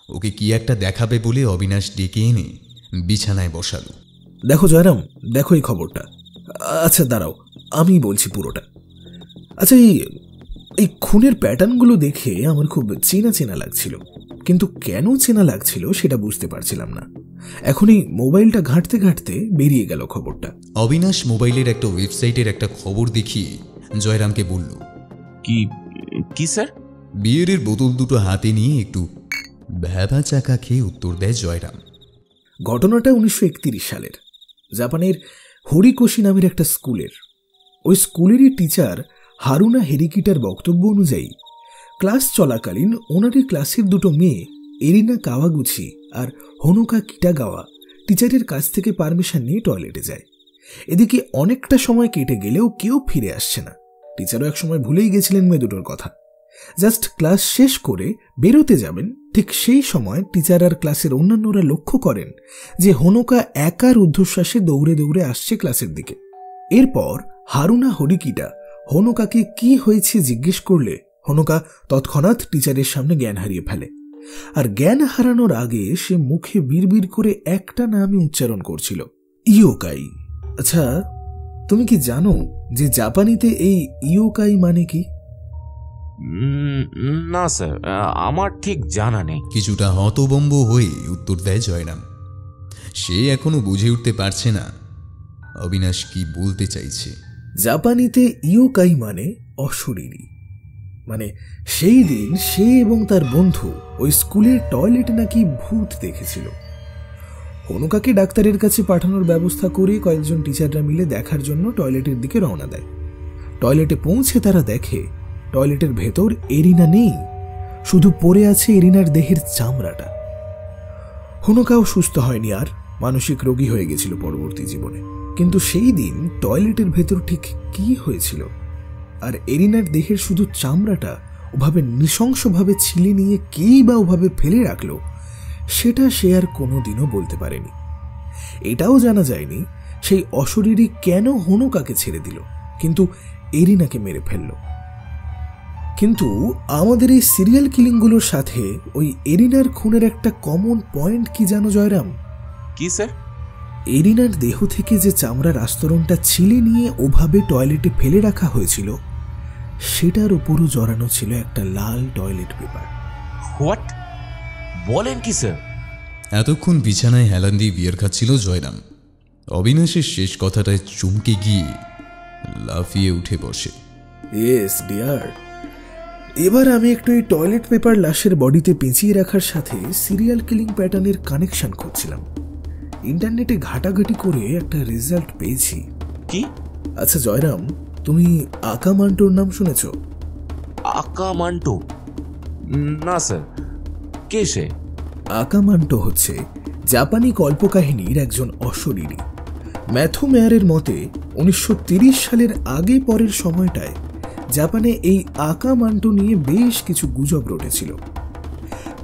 A: ওকে কি একটা দেখাবে বলে অবিনাশ ডেকে এনে বিছানায় বসালো।
F: দেখো জয়রাম, দেখো এই খবরটা। আচ্ছা দাঁড়াও, আমি বলছি পুরোটা। আচ্ছা, এই খুনের প্যাটার্নগুলো দেখে আমার খুব চেনা চেনা লাগছিল, কিন্তু কেন চেনা লাগছিল সেটা বুঝতে পারছিলাম না। এখনই মোবাইলটা ঘাঁটতে ঘাঁটতে বেরিয়ে গেল খবরটা।
A: অবিনাশ মোবাইলের একটা ওয়েবসাইটের একটা খবর দেখিয়ে জয়রামকে বলল,
J: কি স্যার?
A: বিয়ারের বোতল দুটো হাতে নিয়ে একটু ভ্যাবা চাকা খেয়ে উত্তর দেয় জয়রাম।
F: ঘটনাটা 1931 সালের জাপানের হরিকোশি নামের একটা স্কুলের। ওই স্কুলেরই টিচার হারুনা হেরিকিটার বক্তব্য অনুযায়ী ক্লাস চলাকালীন ওনারই ক্লাসের 2 মেয়ে এরিনা কাওয়াগুচি আর হনুকা কিটাগাওয়া টিচারের কাছ থেকে পারমিশন নিয়ে টয়লেটে যায়। এদিকে অনেকটা সময় কেটে গেলেও কেউ ফিরে আসছে না। টিচারও একসময় ভুলেই গেছিলেন মেয়ে দুটোর কথা। জাস্ট ক্লাস শেষ করে বেরোতে যাবেন, ঠিক সেই সময় টিচার আর ক্লাসের অন্যান্যরা লক্ষ্য করেন যে হনুকা একার ঊর্ধ্বশ্বাসে দৌড়ে দৌড়ে আসছে ক্লাসের দিকে। এরপর হারুনা হরিকিটা হনুকাকে কি হয়েছে জিজ্ঞেস করলে হনুকা তৎক্ষণাৎ টিচারের সামনে জ্ঞান হারিয়ে ফেলে। আর জ্ঞান হারানোর আগে সে মুখে বিড়বিড় করে একটা নামই উচ্চারণ করছিল, ইয়োকাই। আচ্ছা, তুমি কি জানো যে জাপানিতে এই ইয়োকাই মানে কি?
J: না স্যার, আমার ঠিক জানা নেই।
A: কিছুটা হতবম্ব হয়ে উত্তর দেয় জয়রাম। সে এখনো বুঝে উঠতে পারছে না অবিনাশ কি বলতে চাইছে।
F: জাপানিতে ইয়োকাই মানে অশরীরী। মানে সেই দিন সে এবং তার বন্ধু ওই স্কুলের টয়লেটে নাকি ভূত দেখেছিল। হনুকাকে ডাক্তারের কাছে পাঠানোর ব্যবস্থা করে কয়েকজন টিচাররা মিলে দেখার জন্য টয়লেটের দিকে রওনা দেয়। টয়লেটে পৌঁছে তারা দেখে টয়লেটের ভেতর এরিনা নেই, শুধু পড়ে আছে এরিনার দেহের চামড়াটা। হনুকাও সুস্থ হয়নি, আর মানসিক রোগী হয়ে গেছিল পরবর্তী জীবনে। কিন্তু সেই দিন টয়লেটের ভেতর ঠিক কি হয়েছিল আর এরিনার দেহের শুধু চামড়াটা ওভাবে নৃশংসভাবে ছিলে নিয়ে কেই বা ওভাবে ফেলে রাখলো, সেটা সে আর কোনোদিনও বলতে পারেনি। এটাও জানা যায়নি সেই অশরীরী কেন হনুকাকে ছেড়ে দিল, কিন্তু এরিনাকে মেরে ফেলল। কিন্তু আমাদের এই সিরিয়াল কিলিংগুলোর সাথে ওই এরিনার খুনের একটা কমন পয়েন্ট কি জানো জয়রাম?
J: কি স্যার?
F: এরিনার দেহ থেকে যে চামড়ার আস্তরণটা ছিলে নিয়ে ওভাবে টয়লেটে ফেলে রাখা হয়েছিল, সেটার উপরও জড়ানো ছিল একটা লাল টয়লেট পেপার।
J: হোয়াট বলেন কি স্যার?
A: এতক্ষণ বিছানায় হেলান দিয়ে বিয়ার খাচ্ছিল জয়রাম। অবিনাশের শেষ কথাটায় চমকে গিয়ে লাফিয়ে উঠে বসে।
F: ইয়েস ডিয়ার, এবার আমি একটু এই টয়লেট পেপার লাশের বডিতে পেঁচিয়ে রাখার সাথে সিরিয়াল কিলিং প্যাটার্নের কানেকশন করছিলাম। ইন্টারনেটে ঘাটাঘাটি করে একটা রেজাল্ট পেয়েছি।
J: কি?
F: আচ্ছা জয়রাম, তুমি আকামান্টোর নাম শুনেছ?
J: আকামান্টো? না স্যার, কে সে?
F: আকামান্টো হচ্ছে জাপানি কল্পকাহিনীর একজন অশরীরী। ম্যাথু মেয়ারের মতে 1930 সালের আগে পরের সময়টায় জাপানে এই আকামান্টো নিয়ে বেশ কিছু গুজব রটেছিল।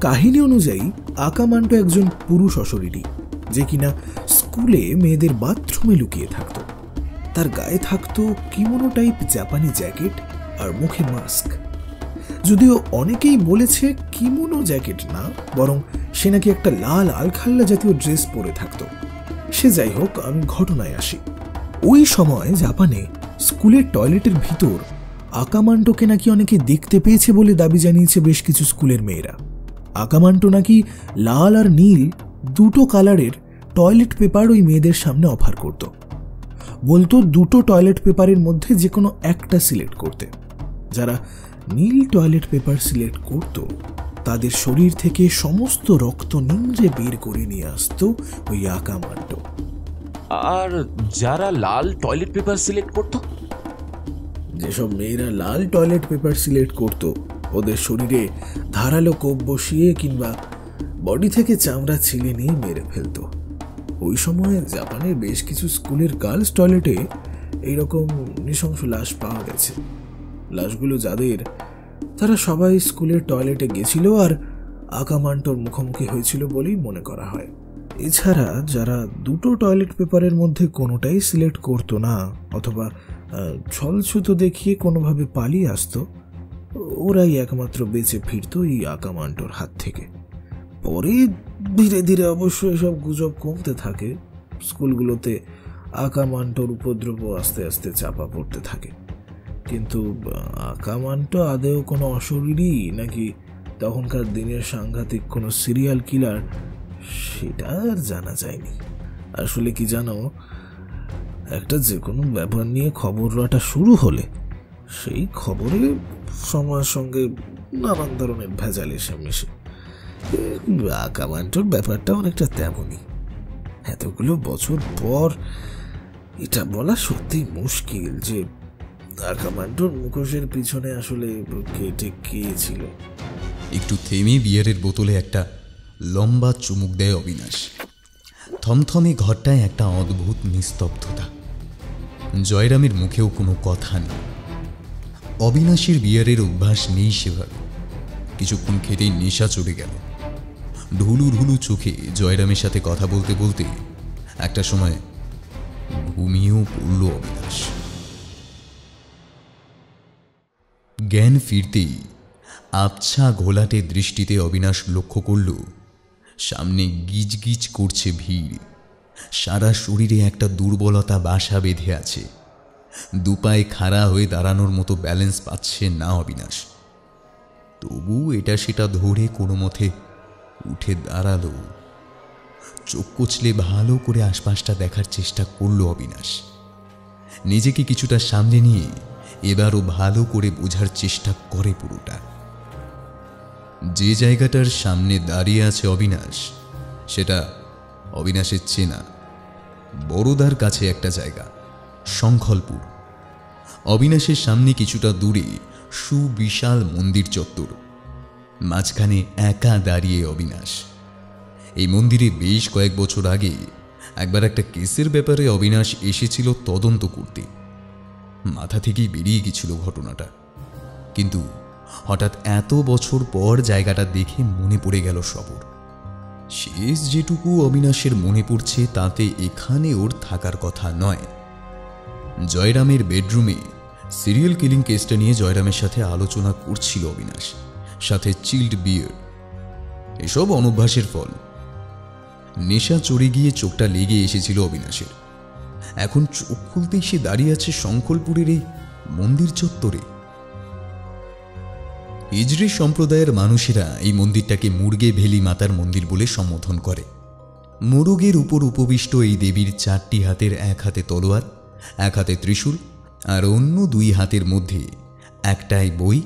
F: কাহিনী অনুযায়ী আকামান্টো একজন পুরুষ অশরীরী, যে কিনা স্কুলে মেয়েদের বাথরুমে লুকিয়ে থাকত। তার গায়ে থাকতো কিমোনো টাইপ জাপানি জ্যাকেট আর মুখে মাস্ক। যদিও অনেকেই বলেছে কিমোনো জ্যাকেট না, বরং সে নাকি একটা লাল আলখাল্লা জাতীয় ড্রেস পরে থাকত। সে যাই হোক, আমি ঘটনায় আসি। ওই সময় জাপানে স্কুলের টয়লেটের ভিতর আকামান্টোকে নাকি অনেকে দেখতে পেয়েছে বলে দাবি জানিয়েছে বেশ কিছু স্কুলের মেয়েরা। আকামান্টো নাকি লাল আর নীল দুটো কালারের টয়লেট পেপার ওই মেয়েদের সামনে অফার করত। বলতো দুটো টয়লেট পেপারের মধ্যে যে কোনো একটা সিলেক্ট করতে। যারা নীল টয়লেট পেপার সিলেক্ট করত তাদের শরীর থেকে সমস্ত রক্ত নিংড়ে বের করে নিয়ে আসতো ওই আকামান্টো।
J: আর যারা লাল টয়লেট পেপার সিলেক্ট করত?
F: যেসব মেয়েরা লাল টয়লেট পেপার সিলেক্ট করত ওদের শরীরে ধারালো কোপ বসিয়ে কিংবা বডি থেকে চামড়া ছিলে নিয়ে মেরে ফেলত। ওই সময় জাপানের বেশ কিছু স্কুলের গার্লস টয়লেটে এইরকম নৃশংস লাশ পাওয়া গেছে। লাশগুলো যাদের, তারা সবাই স্কুলের টয়লেটে গেছিল আর আকামান্টোর মুখোমুখি হয়েছিল বলেই মনে করা হয়। এছাড়া যারা দুটো টয়লেট পেপারের মধ্যে কোনোটাই সিলেক্ট করতো না অথবা ছলছুত দেখিয়ে কোনোভাবে পালিয়ে আসতো, ওরাই একমাত্র বেঁচে ফিরত এই আকামান্টোর হাত থেকে। পরে ধীরে ধীরে অবশ্য এসব গুজব কমতে থাকে। স্কুলগুলোতে আকামান্টোর উপদ্রব আস্তে আস্তে চাপা পড়তে থাকে। কিন্তু আকামান্টো আদেও কোনো অশরীরী নাকি তখনকার দিনের সাংঘাতিক কোনো সিরিয়াল কিলার, সেটা আর জানা যায়নি। আসলে কি জানো, একটা যে কোনো ব্যাপার নিয়ে খবর রটা শুরু হলে সেই খবরে সময়ের সঙ্গে নানান ধরনের ভেজাল এসে মিশে। আকামান্টোর ব্যাপারটা অনেকটা তেমনই। এতগুলো বছর পর এটা বলা সত্যি মুশকিল যে আকামান্টোর মুখোশের পিছনে আসলে কে ছিল।
A: একটু থেমে বিয়ারের বোতলে একটা লম্বা চুমুক দেয় অবিনাশ। থমথমে ঘরটায় একটা অদ্ভুত নিস্তব্ধতা। জয়রামের মুখেও কোনো কথা নেই। অবিনাশের বিয়ারের অভ্যাস নেই সেভাবে। কিছুক্ষণ খেতেই নেশা চলে গেল। ঢুলু ঢুলু চোখে জয়রামের সাথে কথা বলতে বলতে একটা সময় ঘুমিয়েও পড়ল অবিনাশ। জ্ঞান ফিরতেই আবছা ঘোলাটে দৃষ্টিতে অবিনাশ লক্ষ্য করল সামনে গিজ গিজ করছে ভিড়। সারা শরীরে একটা দুর্বলতা বাসা বেঁধে আছে। দুপায়ে খাড়া হয়ে দাঁড়ানোর মতো ব্যালেন্স পাচ্ছে না অবিনাশ। তবু এটা সেটা ধরে কোনো মতে উঠে দাঁড়ালো। চোখ কচলে ভালো করে আশপাশটা দেখার চেষ্টা করল অবিনাশ। নিজেকে কিছুটা সামনে নিয়ে এবারও ভালো করে বোঝার চেষ্টা করে পুরোটা। যে জায়গাটার সামনে দাঁড়িয়ে আছে অবিনাশ, সেটা অবিনাশের চেনা বড়দার কাছে একটা জায়গা, শঙ্খলপুর। অবিনাশের সামনে কিছুটা দূরে সুবিশাল মন্দির চত্বর। মাঝখানে একা দাঁড়িয়ে অবিনাশ। এই মন্দিরে বেশ কয়েক বছর আগে একবার একটা কেসের ব্যাপারে অবিনাশ এসেছিল তদন্ত করতে। মাথা থেকেই বেরিয়ে গেছিল ঘটনাটা, কিন্তু হঠাৎ এত বছর পর জায়গাটা দেখে মনে পড়ে গেল সবর। শেষ যেটুকু অবিনাশের মনে পড়ছে তাতে এখানে ওর থাকার কথা নয়। জয়রামের বেডরুমে সিরিয়াল কিলিং কেসটা নিয়ে জয়রামের সাথে আলোচনা করছিল অবিনাশ, সাথে চিল্ড বিয়ার। এসব অনভ্যাসের ফল। নেশা চড়ে গিয়ে চোখটা লেগে এসেছিল অবিনাশের। এখন চোখ খুলতেই সে দাঁড়িয়ে আছে শঙ্খলপুরের এই মন্দির চত্বরে। হিজড়ি সম্প্রদায়ের মানুষেরা এই মন্দিরটাকে মুরগে ভেলি মাতার মন্দির বলে সম্বোধন করে। মোরগের উপর উপবিষ্ট এই দেবীর 4টি হাতের, এক হাতে তলোয়ার, এক হাতে ত্রিশূল, আর অন্য 2 হাতের মধ্যে একটাই বই,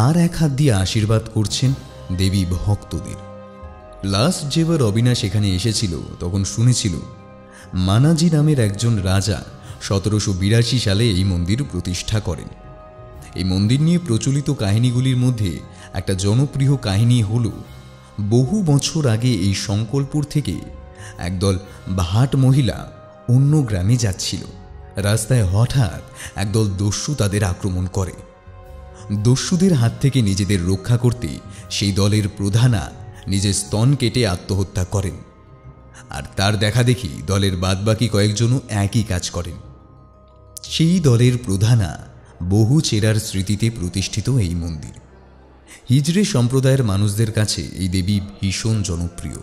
A: আর এক হাত দিয়ে আশীর্বাদ করছেন দেবী ভক্তদের। লাস্ট যেবার অবিনাশ এখানে এসেছিল তখন শুনেছিল মানাজি নামের একজন রাজা 1782 সালে এই মন্দির প্রতিষ্ঠা করেন। এই মন্দির নিয়ে প্রচলিত কাহিনীগুলির মধ্যে একটা জনপ্রিয় কাহিনী হল, বহু বছর আগে এই শঙ্কলপুর থেকে একদল ভাট মহিলা অন্য গ্রামে যাচ্ছিল। রাস্তায় হঠাৎ একদল দস্যু তাদের আক্রমণ করে। দস্যুদের হাত থেকে নিজেদের রক্ষা করতে সেই দলের প্রধানা নিজের স্তন কেটে আত্মহত্যা করেন। আর তার দেখা দেখি দলের বাদবাকি কয়েকজনও একই কাজ করেন। সেই দলের প্রধানা বহু চেরার স্মৃতিতে প্রতিষ্ঠিত এই মন্দির। হিজড়ে সম্প্রদায়ের মানুষদের কাছে এই দেবী ভীষণ জনপ্রিয়।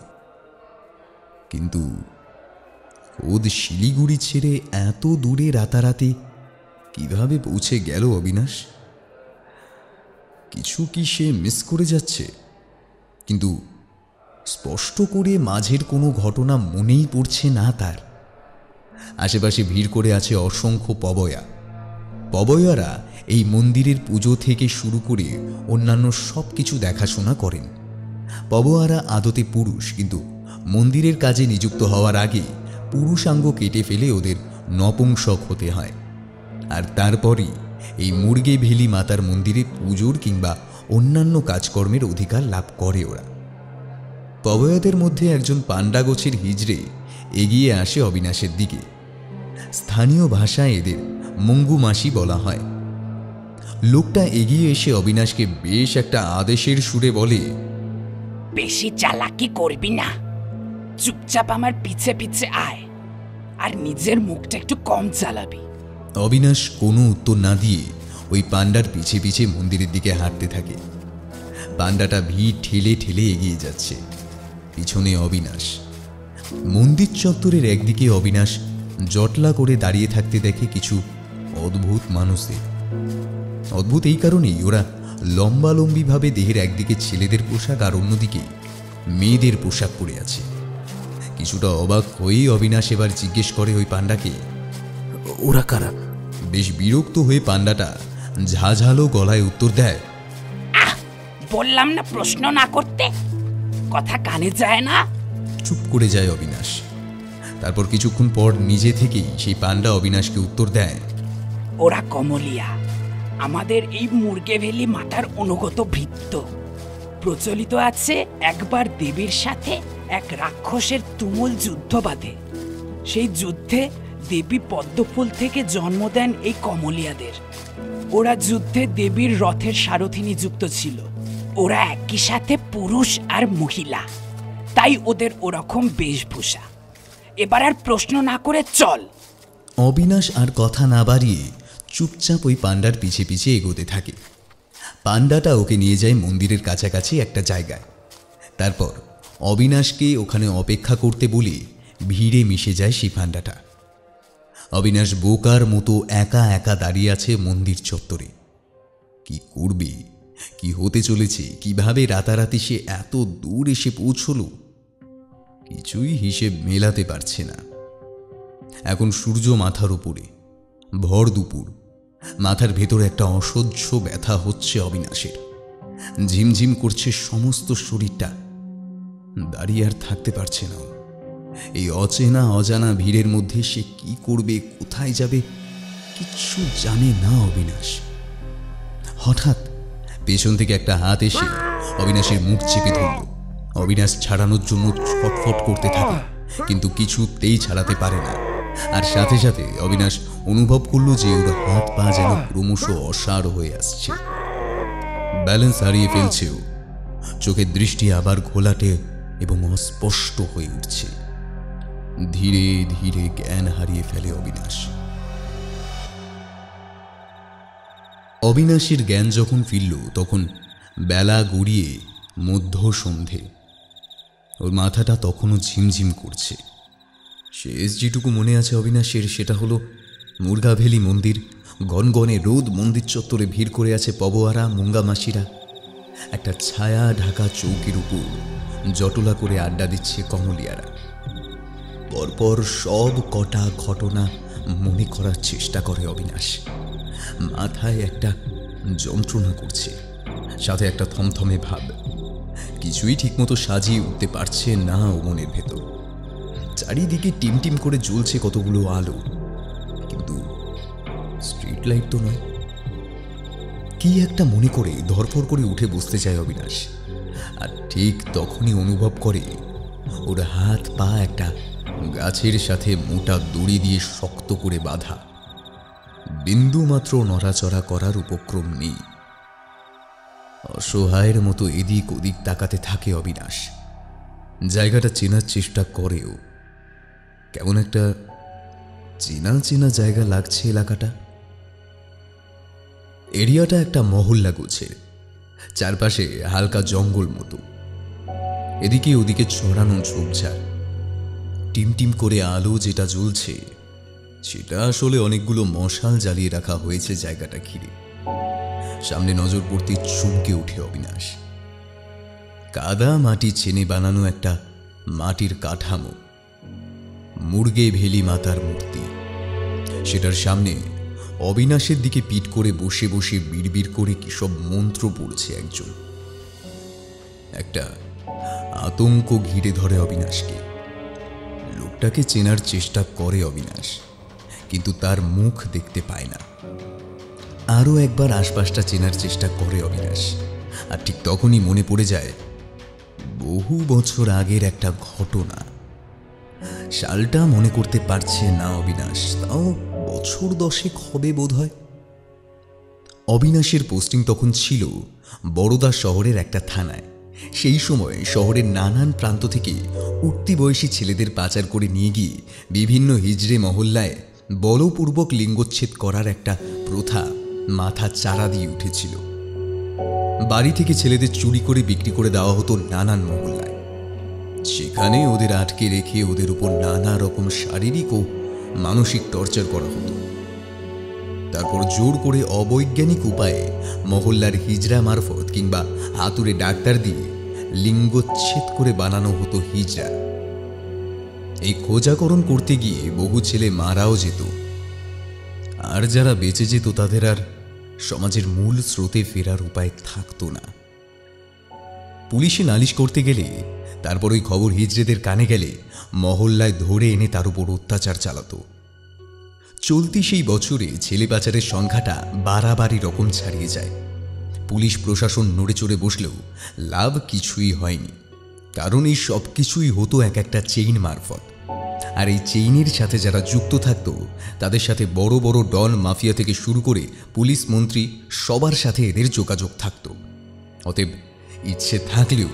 A: কিন্তু খোদ শিলিগুড়ি ছেড়ে এত দূরে রাতারাতি কিভাবে পৌঁছে গেল অবিনাশ? কিছু কি সে মিস করে যাচ্ছে? কিন্তু স্পষ্ট করে মাঝের কোনো ঘটনা মনেই পড়ছে না তার। আশেপাশে ভিড় করে আছে অসংখ্য পবয়া। পবয়ারা এই মন্দিরের পুজো থেকে শুরু করে অন্যান্য সব কিছু দেখাশোনা করেন। পবয়ারা আদতে পুরুষ, কিন্তু মন্দিরের কাজে নিযুক্ত হওয়ার আগে পুরুষাঙ্গ কেটে ফেলে ওদের নপুংসক হতে হয়। আর তারপরই এই মুরগে ভেলি মাতার মন্দিরে পুজোর কিংবা অন্যান্য কাজকর্মের অধিকার লাভ করে ওরা। পবয়াদের মধ্যে একজন পান্ডা গোছের হিজড়ে এগিয়ে আসে অবিনাশের দিকে। স্থানীয় ভাষায় এদের মঙ্গু মাসি বলা হয়। লোকটা এগিয়ে এসে অবিনাশকে বেশ একটা আদেশের সুরে বলে,
K: বেশি চালাকি করবি না, চুপচাপ আমার পিছে পিছে আয়, আর নিজের মুখটা একটু কম চালাবি।
A: অবিনাশ কোনো উত্তর না দিয়ে ওই পান্ডার পিছে পিছে মন্দিরের দিকে হাঁটতে থাকে। পান্ডাটা ভিড় ঠেলে ঠেলে এগিয়ে যাচ্ছে, পিছনে অবিনাশ। মন্দির চত্বরের একদিকে অবিনাশ জটলা করে দাঁড়িয়ে থাকতে দেখে কিছু অদ্ভুত মানুষদের। অদ্ভুত এই কারণেই ওরা লম্বালম্বিভাবে দেহের একদিকে ছেলেদের পোশাক আর অন্যদিকে মেয়েদের পোশাক পরে আছে। কিছুটা অবাক হয়েই অবিনাশ এবার জিজ্ঞেস করে ওই পান্ডাকে,
F: ওরা কারা?
A: বেশ বিরক্ত হয়ে পান্ডাটা ঝাঝালো গলায় উত্তর দেয়,
K: বললাম না প্রশ্ন না করতে, কথা কানে যায় না।
A: চুপ করে যায় অবিনাশ। তারপর কিছুক্ষণ পর নিজে থেকেই সেই পান্ডা অবিনাশকে উত্তর দেয়,
K: ওরা কমলিয়া, আমাদের এই মুরগে ভেলি মাতার অনুগত ভৃত্য। প্রচলিত আছে একবার দেবীর সাথে এক রাক্ষসের তুমুল যুদ্ধ বাধে। সেই যুদ্ধে দেবী পদ্মফুল থেকে জন্ম দেন এই কমলিয়াদের। ওরা যুদ্ধে দেবীর রথের সারথি নিযুক্ত ছিল। ওরা একই সাথে পুরুষ আর মহিলা, তাই ওদের ওরকম বেশভূষা। এবার আর প্রশ্ন না করে চল।
A: অবিনাশ আর কথা না বাড়িয়ে চুপচাপ ওই পান্ডার পিছে পিছে এগোতে থাকে। পান্ডাটা ওকে নিয়ে যায় মন্দিরের কাছাকাছি একটা জায়গায়। তারপর অবিনাশকে ওখানে অপেক্ষা করতে বলে ভিড়ে মিশে যায় সেই পান্ডাটা। অবিনাশ বোকার মতো একা একা দাঁড়িয়ে আছে মন্দির চত্বরে। কি করবে, কি হতে চলেছে, কিভাবে রাতারাতি সে এত দূর এসে পৌঁছল, কিছুই হিসেব মেলাতে পারছে না। এখন সূর্য মাথার উপরে, ভর দুপুর। মাথার ভেতরে একটা অসহ্য ব্যথা হচ্ছে অবিনাশের। ঝিমঝিম করছে সমস্ত শরীরটা। দাঁড়িয়ে আর থাকতে পারছে না। এই অচেনা অজানা ভিড়ের মধ্যে সে কি করবে, কোথায় যাবে, কিচ্ছু জানে না অবিনাশ। হঠাৎ পেছন থেকে একটা হাত এসে অবিনাশের মুখ চেপে ধরল। অবিনাশ ছাড়ানোর জন্য ছটফট করতে থাকে, কিন্তু কিছুতেই ছাড়াতে পারে না। আর সাথে সাথে অবিনাশ অনুভব করল যে ওর হাত পা যেন ক্রমশ অসাড় হয়ে আসছে, ব্যালেন্স হারিয়ে ফেলছে। ও চোখের দৃষ্টি আবার ঘোলাটে এবং অস্পষ্ট হয়ে উঠছে। ধীরে ধীরে জ্ঞান হারিয়ে ফেলে অবিনাশ। অবিনাশের জ্ঞান যখন ফিরল তখন বেলা গড়িয়ে মধ্য সন্ধে। ওর মাথাটা তখনও ঝিমঝিম করছে। শেষ যেটুকু মনে আছে অবিনাশের সেটা হলো মুরগাভেলি মন্দির, গনগনে রোদ, মন্দির চত্বরে ভিড় করে আছে পবোয়ারা, মুঙ্গামাসিরা। একটা ছায়া ঢাকা চৌকির উপর জটলা করে আড্ডা দিচ্ছে কমলিয়ারা। পরপর সব কটা ঘটনা মনে করার চেষ্টা করে অবিনাশ। মাথায় একটা যন্ত্রণা করছে, সাথে একটা থমথমে ভাব। কিছুই ঠিকমতো সাজিয়ে উঠতে পারছে না ও মনের ভেতর। চারিদিকে টিমটিম করে জ্বলছে কতগুলো আলো, কিন্তু স্ট্রিট লাইট তো নয়। কি একটা মনে করে ধরফর করে উঠে বসতে চায় অবিনাশ। আর ঠিক তখনই অনুভব করে ওর হাত পা একটা গাছের সাথে মোটা দড়ি দিয়ে শক্ত করে বাঁধা। বিন্দু মাত্র নড়াচড়া করার উপক্রম নেই। অসহায়ের মতো এদিক ওদিক তাকাতে থাকে অবিনাশ। জায়গাটা চেনার চেষ্টা করেও কেমন একটা চেনা চেনা জায়গা লাগছে এলাকাটা। এরিয়াটা একটা মহল্লা গোছের, চারপাশে হালকা জঙ্গল মতো। এদিকে ওদিকে ছড়ানো ঝোপঝাড়। টিমটিম করে আলো যেটা জ্বলছে সেটা আসলে অনেকগুলো মশাল জ্বালিয়ে রাখা হয়েছে জায়গাটা ঘিরে। সামনে নজর পড়তে চমকে ওঠে অবিনাশ। কাদা মাটি ছেনে বানানো একটা মাটির কাঠামো, মুরগে ভেলি মাতার মূর্তি। সেটার সামনে অবিনাশের দিকে পিঠ করে বসে বসে বিড়বিড় করে কি সব মন্ত্র পড়ছে একজন। একটা আতঙ্ক ঘিরে ধরে অবিনাশকে। লোকটাকে চেনার চেষ্টা করে অবিনাশ, কিন্তু তার মুখ দেখতে পায় না। আরও একবার আশপাশটা চেনার চেষ্টা করে অবিনাশ, আর ঠিক তখনই মনে পড়ে যায় বহু বছর আগের একটা ঘটনা। সালটা মনে করতে পারছে না অবিনাশ, তাও বছর 10 হবে বোধহয়। অবিনাশের পোস্টিং তখন ছিল বরোদা শহরের একটা থানায়। সেই সময় শহরের নানান প্রান্ত থেকে উঠতি বয়সী ছেলেদের পাচার করে নিয়ে গিয়ে বিভিন্ন হিজড়ে মহল্লায় বলপূর্বক লিঙ্গচ্ছেদ করার একটা প্রথা মাথা চারা দিয়ে উঠেছিল। বাড়ি থেকে ছেলেদের চুরি করে বিক্রি করে দেওয়া হতো নানান মহল্লায়। সেখানে ওদের আটকে রেখে ওদের উপর নানা রকম শারীরিক ও মানসিক টর্চার করা হতো। তারপর জোর করে অবৈজ্ঞানিক উপায়ে মহল্লার হিজড়া মারফত কিংবা হাতুড়ে ডাক্তার দিয়ে লিঙ্গচ্ছেদ করে বানানো হতো হিজড়া। এই খোঁজাকরণ করতে গিয়ে বহু ছেলে মারাও যেত, আর যারা বেঁচে যেত তাদের আর সমাজের মূল স্রোতে ফেরার উপায় থাকতো না। পুলিশে নালিশ করতে গেলে তারপর ওই খবর হিজড়েদের কানে গেলে মহল্লায় ধরে এনে তার উপর অত্যাচার চালাতো। চলতি সেই বছরে ছেলে পাচারের সংখ্যাটা বাড়াবাড়ি রকম ছাড়িয়ে যায়। পুলিশ প্রশাসন নড়ে চড়ে বসলেও লাভ কিছুই হয়নি, কারণ এই সব কিছুই হতো এক একটা চেইন মারফত। আর এই চেইনের সাথে যারা যুক্ত থাকতো তাদের সাথে বড় বড় ডন মাফিয়া থেকে শুরু করে পুলিশ মন্ত্রী সবার সাথে এদের যোগাযোগ থাকতো। অতএব ইচ্ছে থাকলেও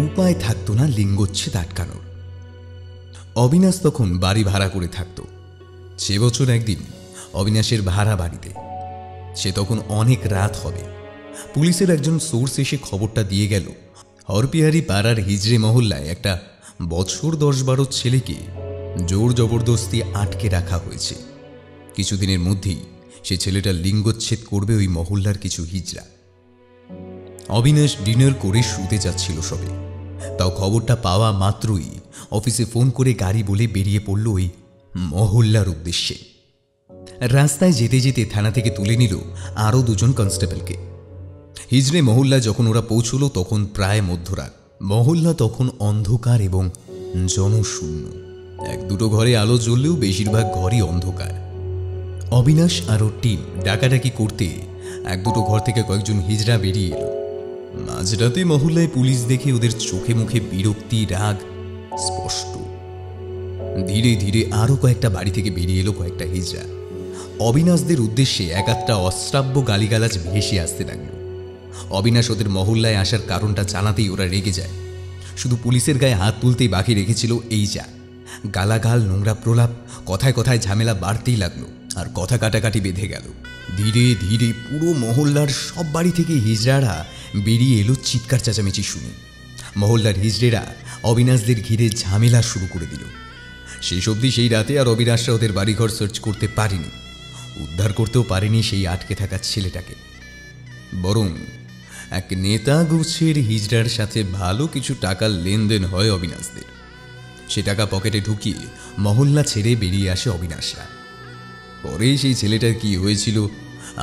A: উপায় থাকতো না লিঙ্গচ্ছেদ আটকানোর। অবিনাশ তখন বাড়ি ভাড়া করে থাকত। সে বছর একদিন অবিনাশের ভাড়া বাড়িতে। সে তখন অনেক রাত হবে। পুলিশের একজন সোর্স এসে খবরটা দিয়ে গেল, হরপিহারি পাড়ার হিজড়ে মহল্লায় একটা বছর 10-12 ছেলেকে জোর জবরদস্তি আটকে রাখা হয়েছে। কিছুদিনের মধ্যেই সে ছেলেটা লিঙ্গচ্ছেদ করবে ওই মহল্লার কিছু হিজড়া। অবিনাশ ডিনার করে শুতে যাচ্ছিল সবে, তাও খবরটা পাওয়া মাত্রই অফিসে ফোন করে গাড়ি বলে বেরিয়ে পড়ল ওই মহল্লার উদ্দেশ্যে। রাস্তায় যেতে যেতে থানা থেকে তুলে নিল আরও 2 কনস্টেবলকে। হিজড়ে মহল্লা যখন ওরা পৌঁছল তখন প্রায় মধ্যরাত। মহল্লা তখন অন্ধকার এবং জনশূন্য। 1-2 ঘরে আলো জ্বললেও বেশিরভাগ ঘরই অন্ধকার। অবিনাশ আর ওর টিম ডাকাডাকি করতে 1-2 ঘর থেকে কয়েকজন হিজড়া বেরিয়ে এলো। মাঝরাতে মহল্লায় পুলিশ দেখে ওদের চোখে মুখে বিরক্তি, রাগ স্পষ্ট। ধীরে ধীরে আরও কয়েকটা বাড়ি থেকে বেরিয়ে এলো কয়েকটা হিজড়া। অবিনাশদের উদ্দেশ্যে 1-8টা অশ্রাব্য গালিগালাজ ভেসে আসতে লাগলো। অবিনাশ ওদের মহল্লায় আসার কারণটা জানাতেই ওরা রেগে যায়। শুধু পুলিশের গায়ে হাত তুলতেই বাকি রেখেছিল এই যা গালাগাল, নোংরা প্রলাপ, কথায় কথায় ঝামেলা বাড়তেই লাগলো আর কথা কাটাকাটি বেঁধে গেল। ধীরে ধীরে পুরো মহল্লার সব বাড়ি থেকে হিজড়ারা বেরিয়ে এলো চিৎকার চেঁচামেচি শুনে। মহল্লার হিজড়েরা অবিনাশদের ঘিরে ঝামেলা শুরু করে দিল। শেষ অবধি সেই রাতে আর অবিনাশরা ওদের বাড়িঘর সার্চ করতে পারেনি, উদ্ধার করতেও পারেনি সেই আটকে থাকা ছেলেটাকে। বরং এক নেতা গোছের হিজড়ার সাথে ভালো কিছু টাকার লেনদেন হয় অবিনাশদের। সে টাকা পকেটে ঢুকিয়ে মহল্লা ছেড়ে বেরিয়ে আসে অবিনাশরা। পরে সেই ছেলেটার কি হয়েছিল,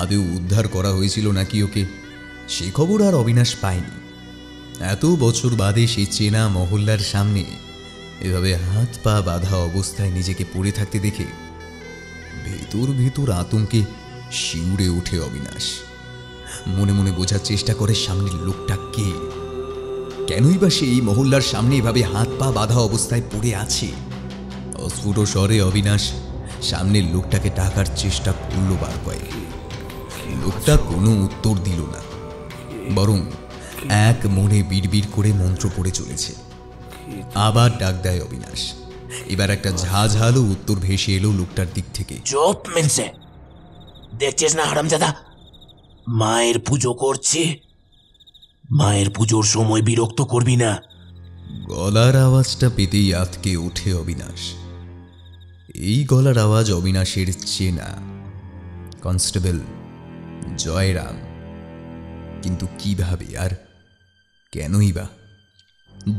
A: আদৌ উদ্ধার করা হয়েছিল নাকি ওকে, সে খবর আর অবিনাশ পায়নি। এত বছর বাদে সেই চেনা মহল্লার সামনে এভাবে হাত পা বাঁধা অবস্থায় নিজেকে পড়ে থাকতে দেখে ভেতর ভেতর আতঙ্কে শিউরে ওঠে অবিনাশ। মনে মনে বোঝার চেষ্টা করে সামনের লোকটা কে, কেনই বা সেই মহল্লার সামনে এভাবে হাত পা বাঁধা অবস্থায় পড়ে আছে। অস্ফুট স্বরে অবিনাশ সামনের লোকটাকে ডাকার চেষ্টা করল বার কয়েক। লোকটা কোনো উত্তর দিল না, বরং এক মনে বিড়বিড় করে মন্ত্র পড়ে চলেছে। আবার ডাক দেয় অবিনাশ। এবার একটা ঝাঝালো উত্তর ভেসে এলো লোকটার দিক থেকে।
E: চুপ মিনসে, দেখছিস না হারামজাদা, মায়ের পুজো করছি, মায়ের পুজোর সময় বিরক্ত করবি না।
A: গলার আওয়াজটা পেতেই আতকে ওঠে অবিনাশ। এই গলার আওয়াজ অবিনাশের চেনা, কনস্টেবল জয়রাম। কিন্তু কিভাবে আর কেনই বা?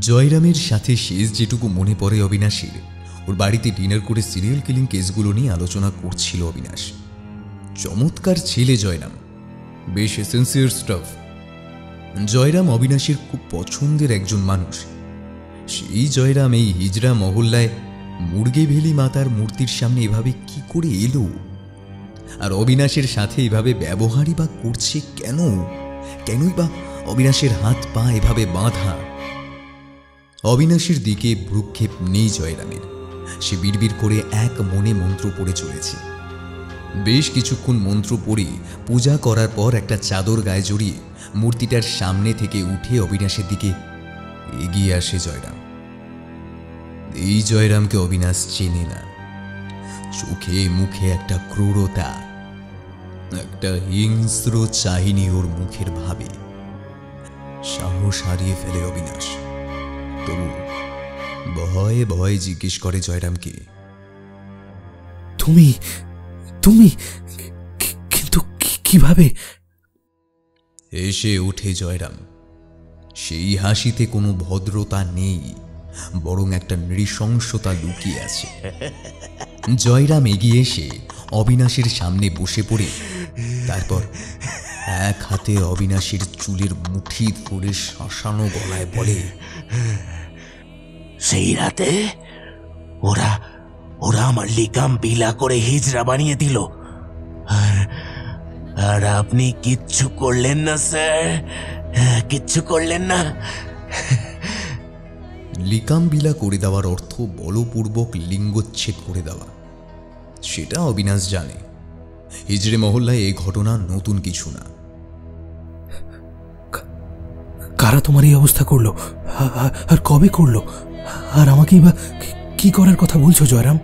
A: জয়রামের সাথে শেষ যেটুকু মনে পড়ে অবিনাশের, ওর বাড়িতে ডিনার করে সিরিয়াল কিলিং কেসগুলো নিয়ে আলোচনা করছিল অবিনাশ। চমৎকার ছেলে জয়রাম, বেশ সিনসিয়ার স্টাফ। জয়রাম অবিনাশের খুব পছন্দের একজন মানুষ। সেই জয়রাম এই হিজড়া মহল্লায় মুরগেভেলি মাতার মূর্তির সামনে এভাবে কি করে এলো, আর অবিনাশের সাথে এভাবে ব্যবহারই বা করছে কেন? কেনই বা অবিনাশের হাত পা এভাবে বাঁধা? অবিনাশের দিকে ভ্রুক্ষেপ নেই জয়রামের। সে বিড়বিড় করে এক মনে মন্ত্র পড়ে চলেছে। বেশ কিছুক্ষণ মন্ত্র পড়ে পূজা করার পর একটা চাদর গায়ে জড়িয়ে মূর্তিটার সামনে থেকে উঠে অবিনাশের দিকে এগিয়ে আসে জয়রাম। এই জয়রামকে অবিনাশ চেনে না। চোখে মুখে একটা ক্রূরতা, একটা হিংস্র চাহিনি ওর মুখের ভাবে। সাহস হারিয়ে ফেলে অবিনাশ। তবু ভয়ে ভয়ে জিজ্ঞেস করে জয়রামকে,
F: তুমি তুমি কিন্তু কিভাবে?
A: এসে ওঠে জয়রাম। সেই হাসিতে কোনো ভদ্রতা নেই, বরং একটা নৃশংসতা লুকিয়ে আছে। জয়রাম এগিয়ে এসে অবিনাশের সামনে বসে পড়ে তারপর এক হাতে অবিনাশের চুলের মুঠি ধরে শাসানো গলায় বলে,
E: সেই রাতে ওরা ওরা আমার লিকাম বিলা করে হিজড়া বানিয়ে দিল, আর আপনি কিচ্ছু করলেন না স্যার, কিচ্ছু করলেন না।
A: লিকামবিলা করে দেওয়ার অর্থ বলপূর্বক লিঙ্গচ্ছেদ করে দেওয়া। সেটা অবিনাশ জানে। হিজড়ে মহল্লায় এই ঘটনা নতুন কিছু না।
F: কারা তোমার এই অবস্থা করলো, আর কবে করলো, আর আমাকেই বা কি করার কথা বলছো জয়রাম?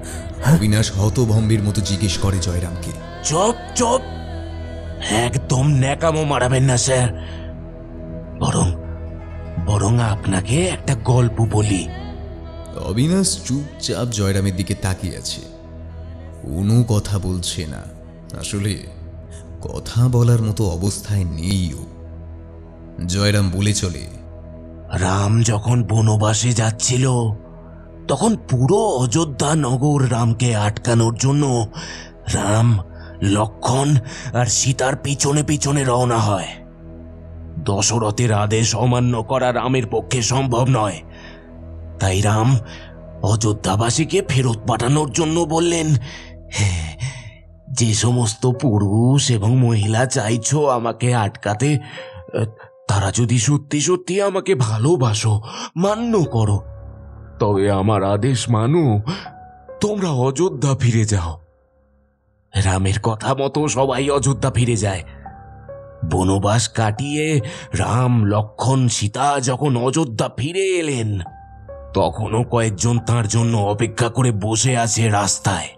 A: অবিনাশ হতভম্বের মতো জিজ্ঞেস করে জয়রামকে।
E: চুপ চুপ, একদম ন্যাকামো মারাবেন না স্যার। বরং আপনাকে একটা গল্প বলি।
A: অবিনাশ চুপচাপ জয়রামের দিকে তাকিয়ে আছে, কোনো কথা বলছে না। আসলে কথা বলার মতো অবস্থায় নেই ও। জয়রাম বলে চলে,
E: রাম যখন বনবাসে যাচ্ছিল তখন পুরো অযোধ্যা নগর রামকে আটকানোর জন্য রাম, লক্ষ্মণ আর সীতার পিছনে পিছনে রওনা হয়। দশরথের আদেশ অমান্য করা রামের পক্ষে সম্ভব নয়, তাই রাম অযোধ্যাবাসীকে ফেরত পাঠানোর জন্য বললেন, যে সমস্ত পুরুষ এবং মহিলা চাইছো আমাকে আটকাতে, তারা যদি সত্যি সত্যি আমাকে ভালোবাসো, মান্য করো, তবে আমার আদেশ মানো, তোমরা অযোধ্যা ফিরে যাও। রামের কথা মতো সবাই অযোধ্যা ফিরে যায়। বনবাস কাটিয়ে রাম, লক্ষ্মণ, সীতা যখন অযোধ্যা ফিরে এলেন, তখনও কয়েকজন তার জন্য অপেক্ষা করে বসে আছে রাস্তায়।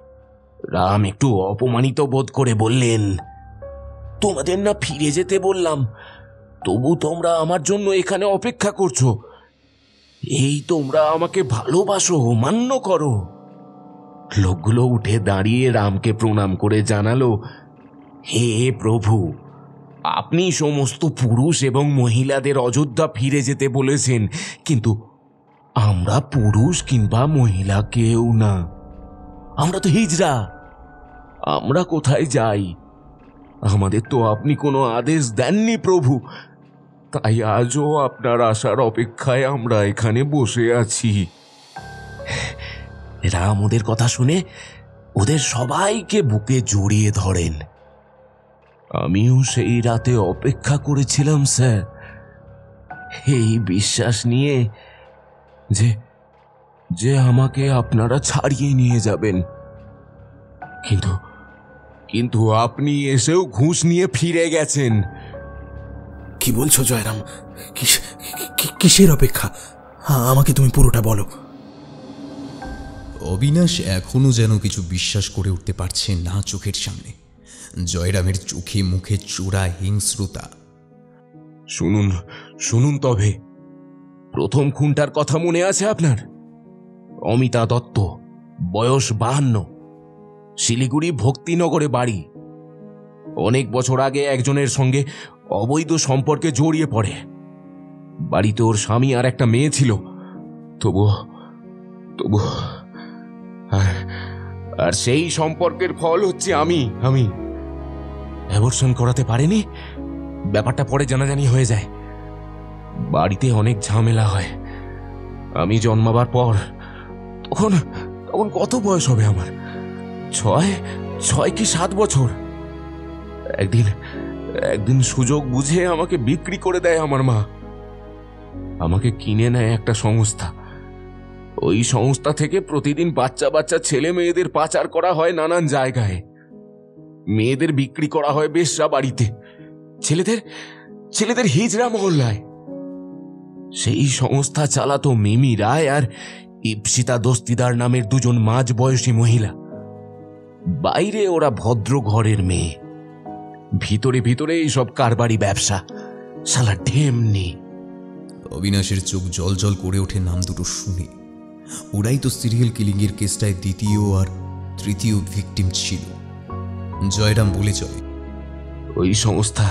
E: রাম একটু অপমানিত বোধ করে বললেন, তোমাদের না ফিরে যেতে বললাম, তবু তোমরা আমার জন্য এখানে অপেক্ষা করছো। এই তোমরা আমাকে ভালোবাসো, মান্য করো। লোকগুলো উঠে দাঁড়িয়ে রামকে প্রণাম করে জানালো, হে প্রভু, আপনি সমস্ত পুরুষ এবং মহিলাদের অযোধ্যা ফিরে যেতে বলেছেন, কিন্তু আমরা পুরুষ কিংবা মহিলা কেউ না। আমরা তো হিজড়া, আমরা কোথায় যাই? আমাদের তো আপনি কোনো আদেশ দেননি প্রভু, তাই আজও আপনার আসার অপেক্ষায় আমরা এখানে বসে আছি। রাম ওদের কথা শুনে ওদের সবাইকে বুকে জড়িয়ে ধরেন। আমিও সেই রাতে অপেক্ষা করেছিলাম স্যার, এই বিশ্বাস নিয়ে যে আমাকে আপনারা ছাড়িয়ে নিয়ে যাবেন, কিন্তু আপনি এসেও ঘুষ নিয়ে ফিরে গেছেন।
F: কি বলছো জয়রাম? কিসের অপেক্ষা? আমাকে তুমি পুরোটা বলো।
A: অবিনাশ এখনো যেন কিছু বিশ্বাস করে উঠতে পারছে না চোখের সামনে। জয়রামের চোখে মুখে চোরা হিংস্রতা।
E: শুনুন তবে, প্রথম খুনটার কথা মনে আছে আপনার? অমিতা দত্ত, বয়স 52, শিলিগুড়ি ভক্তিনগরে বাড়ি। অনেক বছর আগে একজনের সঙ্গে অবৈধ সম্পর্কে জড়িয়ে পড়ে। বাড়িতে ওর স্বামী আর একটা মেয়ে ছিল, তবু আর সেই সম্পর্কের ফল হচ্ছে আমি অ্যাবর্শন করাতে পারিনি। ব্যাপারটা পরে জানাজানি হয়ে যায়। বাড়িতে অনেক ঝামেলা হয়। আমি জন্মাবার পর তখন কত বয়স হবে আমার? 6 কি 7 বছর। একদিন সুযোগ বুঝে আমাকে বিক্রি করে দেয় আমার মা। আমাকে কিনে নেয় একটা সংস্থা। ওই সংস্থা থেকে প্রতিদিন বাচ্চা ছেলে মেয়েদের পাচার করা হয় নানান জায়গায়। মেয়েদের বিক্রি করা হয় বেশ্যা বাড়িতে, ছেলেদের হিজড়া মহল্লায়। সেই সংস্থা চালাতো মিমি রায় আর ইপসিতা দস্তিদার নামের দুজন মাঝবয়সী মহিলা। বাইরে ওরা ভদ্র ঘরের মেয়ে, ভিতরে ভিতরে এইসব কারবারি ব্যবসা। শালা ঢেমনি।
A: অবিনাশের চোখ জল জল করে ওঠে নাম দুটো শুনে। ওরাই তো সিরিয়াল কিলিংয়ের কেসটায় দ্বিতীয় আর তৃতীয় ভিকটিম ছিল। জয়রাম বলে চলে,
E: ওই সংস্থা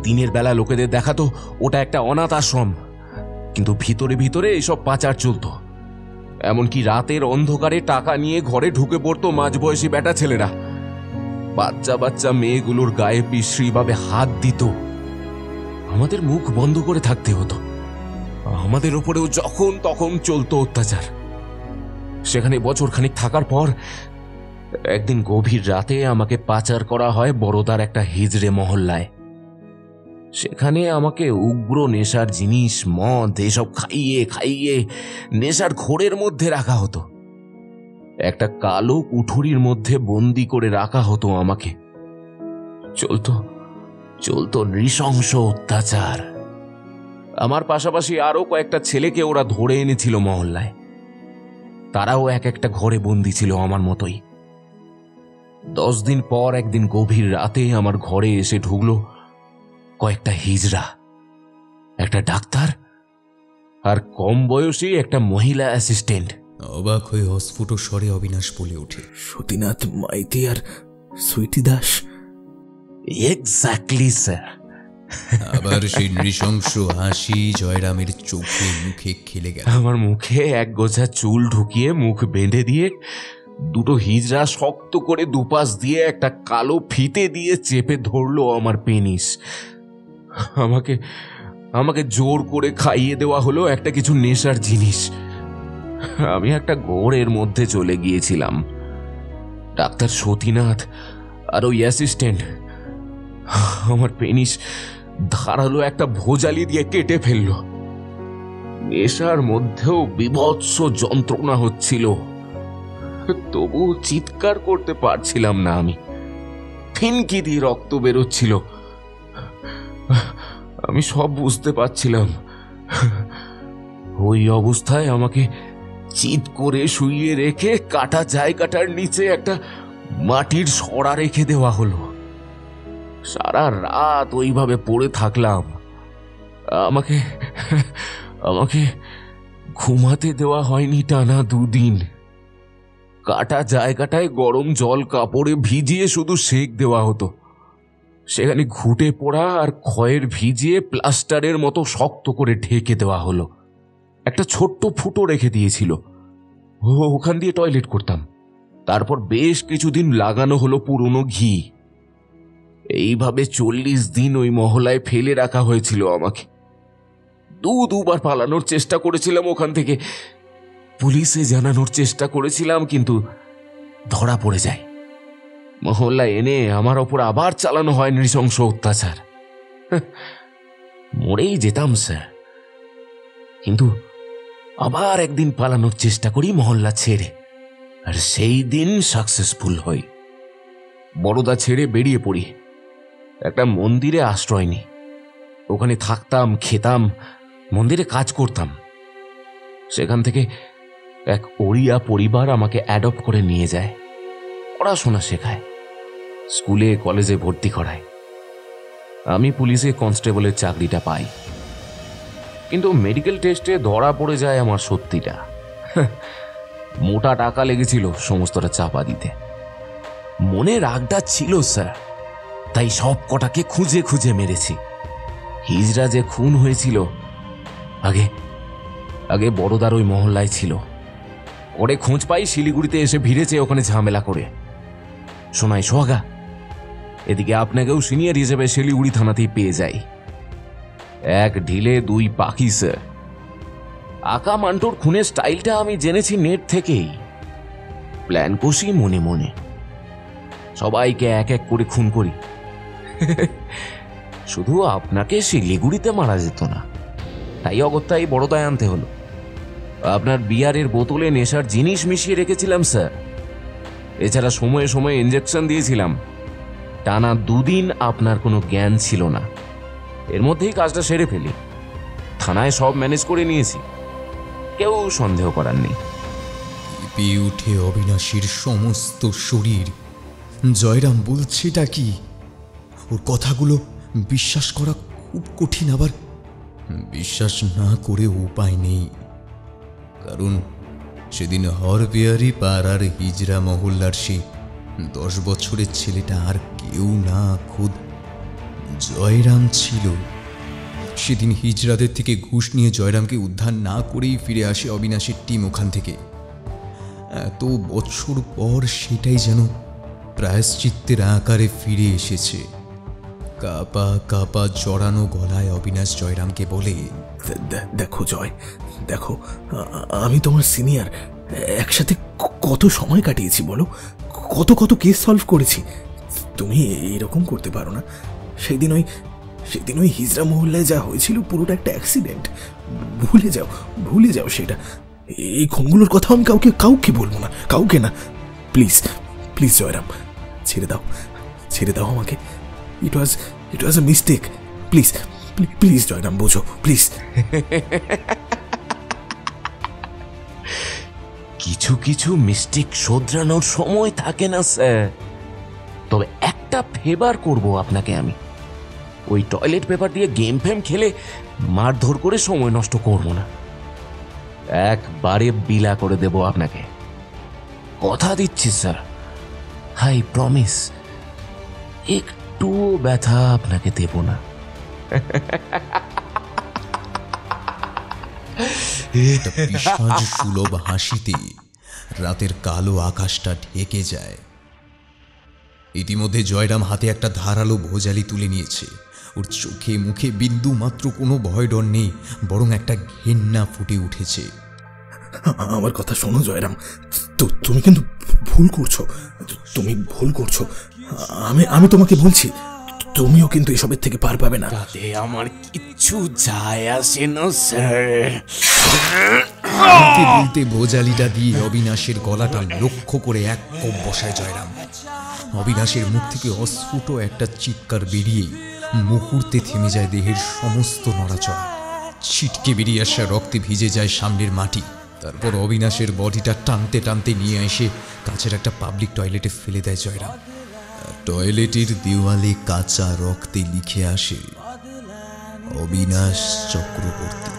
E: দিনের বেলা লোকেদের দেখাতো ওটা একটা অনাথ আশ্রম, কিন্তু ভিতরে ভিতরে এইসব পাচার চলত। এমনকি রাতের অন্ধকারে টাকা নিয়ে ঘরে ঢুকে পড়তো মাঝবয়সী বেটা ছেলেরা। বাচ্চা মেয়েগুলোর গায়ে বিশ্রীভাবে হাত দিত। আমাদের মুখ বন্ধ করে থাকতে হতো। আমাদের ওপরেও যখন তখন চলতো অত্যাচার। সেখানে বছরখানিক থাকার পর একদিন গভীর রাতে আমাকে পাচার করা হয় বড়দার একটা হিজড়ে মহল্লায়।
J: সেখানে আমাকে উগ্র নেশার জিনিস, মদ এসব খাইয়ে খাইয়ে নেশার ঘোরের মধ্যে রাখা হতো। একটা কালো কুঠুরির মধ্যে বন্দি করে রাখা হতো আমাকে। চলতো নৃশংস অত্যাচার। আমার পাশাপাশি আরো কয়েকটা ছেলেকে ওরা ধরে এনেছিল মহল্লায়। তারাও এক একটা ঘরে বন্দি ছিল আমার মতোই। 10 দিন পর একদিন গভীর রাতে আমার ঘরে এসে ঢুকলো কয়েকটা হিজড়া, একটা ডাক্তার আর কম বয়সী একটা মহিলা অ্যাসিস্ট্যান্ট।
A: অবাক হয়ে অস্ফুট স্বরে অবিনাশ বলে ওঠে,
F: সতীনাথ মাইতি আর সুইটি দাস?
J: Exactly sir.
A: আবার সেই নৃশংস হাসি জয়রামের চোখে মুখে খেলে গেল।
J: আমার মুখে এক গোছা চুল ঢুকিয়ে মুখ বেঁধে দিয়ে দুটো হিজড়া শক্ত করে দুপাশ দিয়ে একটা কালো ফিতে দিয়ে চেপে ধরলো আমার পেনিস। আমাকে জোর করে খাইয়ে দেওয়া হলো একটা কিছু নেশার জিনিস। আমি একটা ঘোরের মধ্যে চলে গিয়েছিলাম। ডাক্তার সতীনাথ আর ওই অ্যাসিস্ট্যান্ট আমার পেনিস ধারালো একটা ভোজালি দিয়ে কেটে ফেলল। নেশার মধ্যেও বীভৎস যন্ত্রণা হচ্ছিল, তবু চিৎকার করতে পারছিলাম না। আমি ফিনকি দিয়ে রক্ত বেরোচ্ছিল। আমি সব বুঝতে পারছিলাম। ওই অবস্থায় আমাকে চিৎ করে শুইয়ে রেখে কাটা জায়গাটার নিচে একটা মাটির সরা রেখে দেওয়া হলো। সারা রাত ওইভাবে পড়ে থাকলাম। আমাকে ঘুমাতে দেওয়া হয়নি টানা 2 দিন। কাটা জায়গাটায় গরম জল কাপড়ে ভিজিয়ে শুধু সেক দেওয়া হতো। সেখানে ঘুটে পোড়া আর খয়ের ভিজিয়ে প্লাস্টারের মতো শক্ত করে ঢেকে দেওয়া হলো। একটা ছোট্ট ফুটো রেখে দিয়েছিল, ওখান দিয়ে টয়লেট করতাম। তারপর বেশ কিছুদিন লাগানো হলো পুরনো ঘি। এইভাবে 40 দিন ওই মহলায় ফেলে রাখা হয়েছিল আমাকে। দুবার পালানোর চেষ্টা করেছিলাম ওখান থেকে, পুলিশে জানানোর চেষ্টা করেছিলাম, কিন্তু ধরা পড়ে যায়। মহল্লায় এনে আমার ওপর আবার চালানো হয় নৃশংস অত্যাচার। মরেই যেতাম স্যার, কিন্তু আবার একদিন পালানোর চেষ্টা করি মহল্লা ছেড়ে, আর সেই দিন সাকসেসফুল হই। বড়দা ছেড়ে বেরিয়ে পড়ি। একটা মন্দিরে আশ্রয় নিই। ওখানে থাকতাম, খেতাম, মন্দিরে কাজ করতাম। সেখান থেকে এক ওড়িয়া পরিবার আমাকে অ্যাডপ্ট করে নিয়ে যায়, পড়াশোনা শেখায়, স্কুলে কলেজে ভর্তি করায়। আমি পুলিশে কনস্টেবলের চাকরিটা পাই, কিন্তু মেডিকেল টেস্টে ধরা পড়ে যায় আমার সত্যিটা। মোটা টাকা লেগেছিল সমস্তটা চাপা দিতে। মনে রাগটা ছিল স্যার, তাই সব কটাকে খুঁজে খুঁজে মেরেছি। হিজড়া যে খুন হয়েছিল আগে বড়দার ওই মহল্লায় ছিল। ওরে খোঁজ পাই শিলিগুড়িতে এসে ভিড়েছে ওখানে ঝামেলা করে। শোনাই সোহাগা, এদিকে আপনাকেও সিনিয়র হিসেবে শিলিগুড়ি থানাতেই পেয়ে যাই। এক ঢিলে 2 পাখি স্যার। আকা মান্টুর খুনের স্টাইলটা আমি জেনেছি নেট থেকেই। প্ল্যান কষি মনে মনে, সবাইকে এক এক করে খুন করি। শুধু আপনাকে শিলিগুড়িতে মারা যেত না, তাই অগত্যাই বড়দায় আনতে হলো। আপনার বিয়ারের বোতলে নেশার জিনিস মিশিয়ে রেখেছিলাম স্যার। এছাড়া সময়ে সময়ে ইঞ্জেকশন দিয়েছিলাম। টানা 2 দিন আপনার কোনো জ্ঞান ছিল না। এর মধ্যেই কাজটা সেরে ফেলি। থানায় সব ম্যানেজ করে নিয়েছি, কেউ সন্দেহ করার নেই।
A: কেঁপে উঠে অবিনাশীর সমস্ত শরীর। জয়রাম বলছেটা কি? ওর কথাগুলো বিশ্বাস করা খুব কঠিন, আবার বিশ্বাস না করে উপায় নেই। কারণ সেদিন হরবিহারি পাড়ার হিজড়া মহল্লার সে 10 বছরের ছেলেটা আর কেউ না, খোদ জয়রাম ছিল। সেদিন হিজড়াদের থেকে ঘুষ নিয়ে জয়রামকে উদ্ধার না করেই ফিরে আসে অবিনাশের টিম ওখান থেকে। এত বছর পর সেটাই যেন প্রায়শ্চিত্তের আকারে ফিরে এসেছে। কাপা কাপা জড়ানো গলায় অবিনাশ জয়রামকে বলে,
F: দেখো জয়, দেখো আমি তোমার সিনিয়র। একসাথে কত সময় কাটিয়েছি বলো, কত কেস সলভ করেছি। তুমি এরকম করতে পারো না। সেই দিন ওই সেদিন ওই হিজড়া মহল্লায় যা হয়েছিল পুরোটা একটা অ্যাক্সিডেন্ট। ভুলে যাও সেটা। এই খুনগুলোর কথা আমি কাউকে বলবো না, কাউকে না। প্লিজ প্লিজ জয়রাম, ছেড়ে দাও আমাকে। It was a mistake. Please please Jayram, বোঝো প্লিজ।
E: কিছু কিছু মিস্টেক শোধরানোর সময় থাকে না স্যার। তবে একটা ফেভার করব আপনাকে আমি, ওই টয়লেট পেপার দিয়ে গেম ফেম খেলে মারধর করে সময় নষ্ট করব না, একবারে বিলা করে দেব আপনাকে, কথা দিচ্ছি স্যার। হাই প্রমিস, একটু ব্যথা আপনাকে দেব না।
A: পিশাচ সুলভ হাসিতে রাতের কালো আকাশটা ঢেকে যায়। ইতিমধ্যে জয়রাম হাতে একটা ধারালো ভোজালি তুলে নিয়েছে। ওর চোখে মুখে বিন্দু মাত্র কোনো ভয় ডর নেই, বরং একটা ঘেন্না ফুটে উঠেছে।
F: আমার কথা শোনো জয়রাম, তুমি কিন্তু ভুল করছো, আমি তোমাকে বলছি, তুমিও কিন্তু এসবের থেকে পার পাবে না।
E: তাতে আমার কিচ্ছু যায় আসে না স্যার।
A: বলতে ভোজালিটা দিয়ে অবিনাশের গলাটা লক্ষ্য করে এক কোপ বসায় জয়রাম। অবিনাশের মুখ থেকে অস্ফুট একটা চিৎকার বেরিয়ে মুহূর্তে থেমে যায় দেহের সমস্ত নড়াচড়া। ছিটকে বেরিয়ে আসা রক্তে ভিজে যায় সামনের মাটি। তারপর অবিনাশের বডিটা টানতে টানতে নিয়ে এসে কাছের একটা পাবলিক টয়লেটে ফেলে দেয় জয়রাম। টয়লেটের দেওয়ালে কাঁচা রক্তে লিখে আসে অবিনাশ চক্রবর্তী।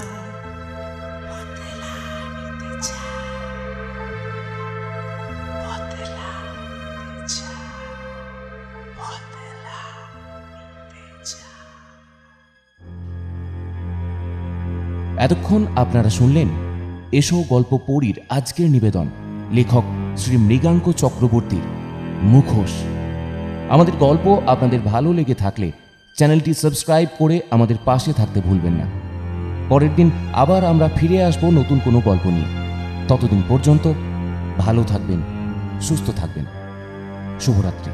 D: এতক্ষণ আপনারা শুনলেন এসো গল্প পড়ির আজকের নিবেদন, লেখক শ্রী মৃগাঙ্ক চক্রবর্তীর মুখোশ। আমাদের গল্প আপনাদের ভালো লেগে থাকলে চ্যানেলটি সাবস্ক্রাইব করে আমাদের পাশে থাকতে ভুলবেন না। পরের দিন আবার আমরা ফিরে আসব নতুন কোনো গল্প নিয়ে। ততদিন পর্যন্ত ভালো থাকবেন, সুস্থ থাকবেন। শুভরাত্রি।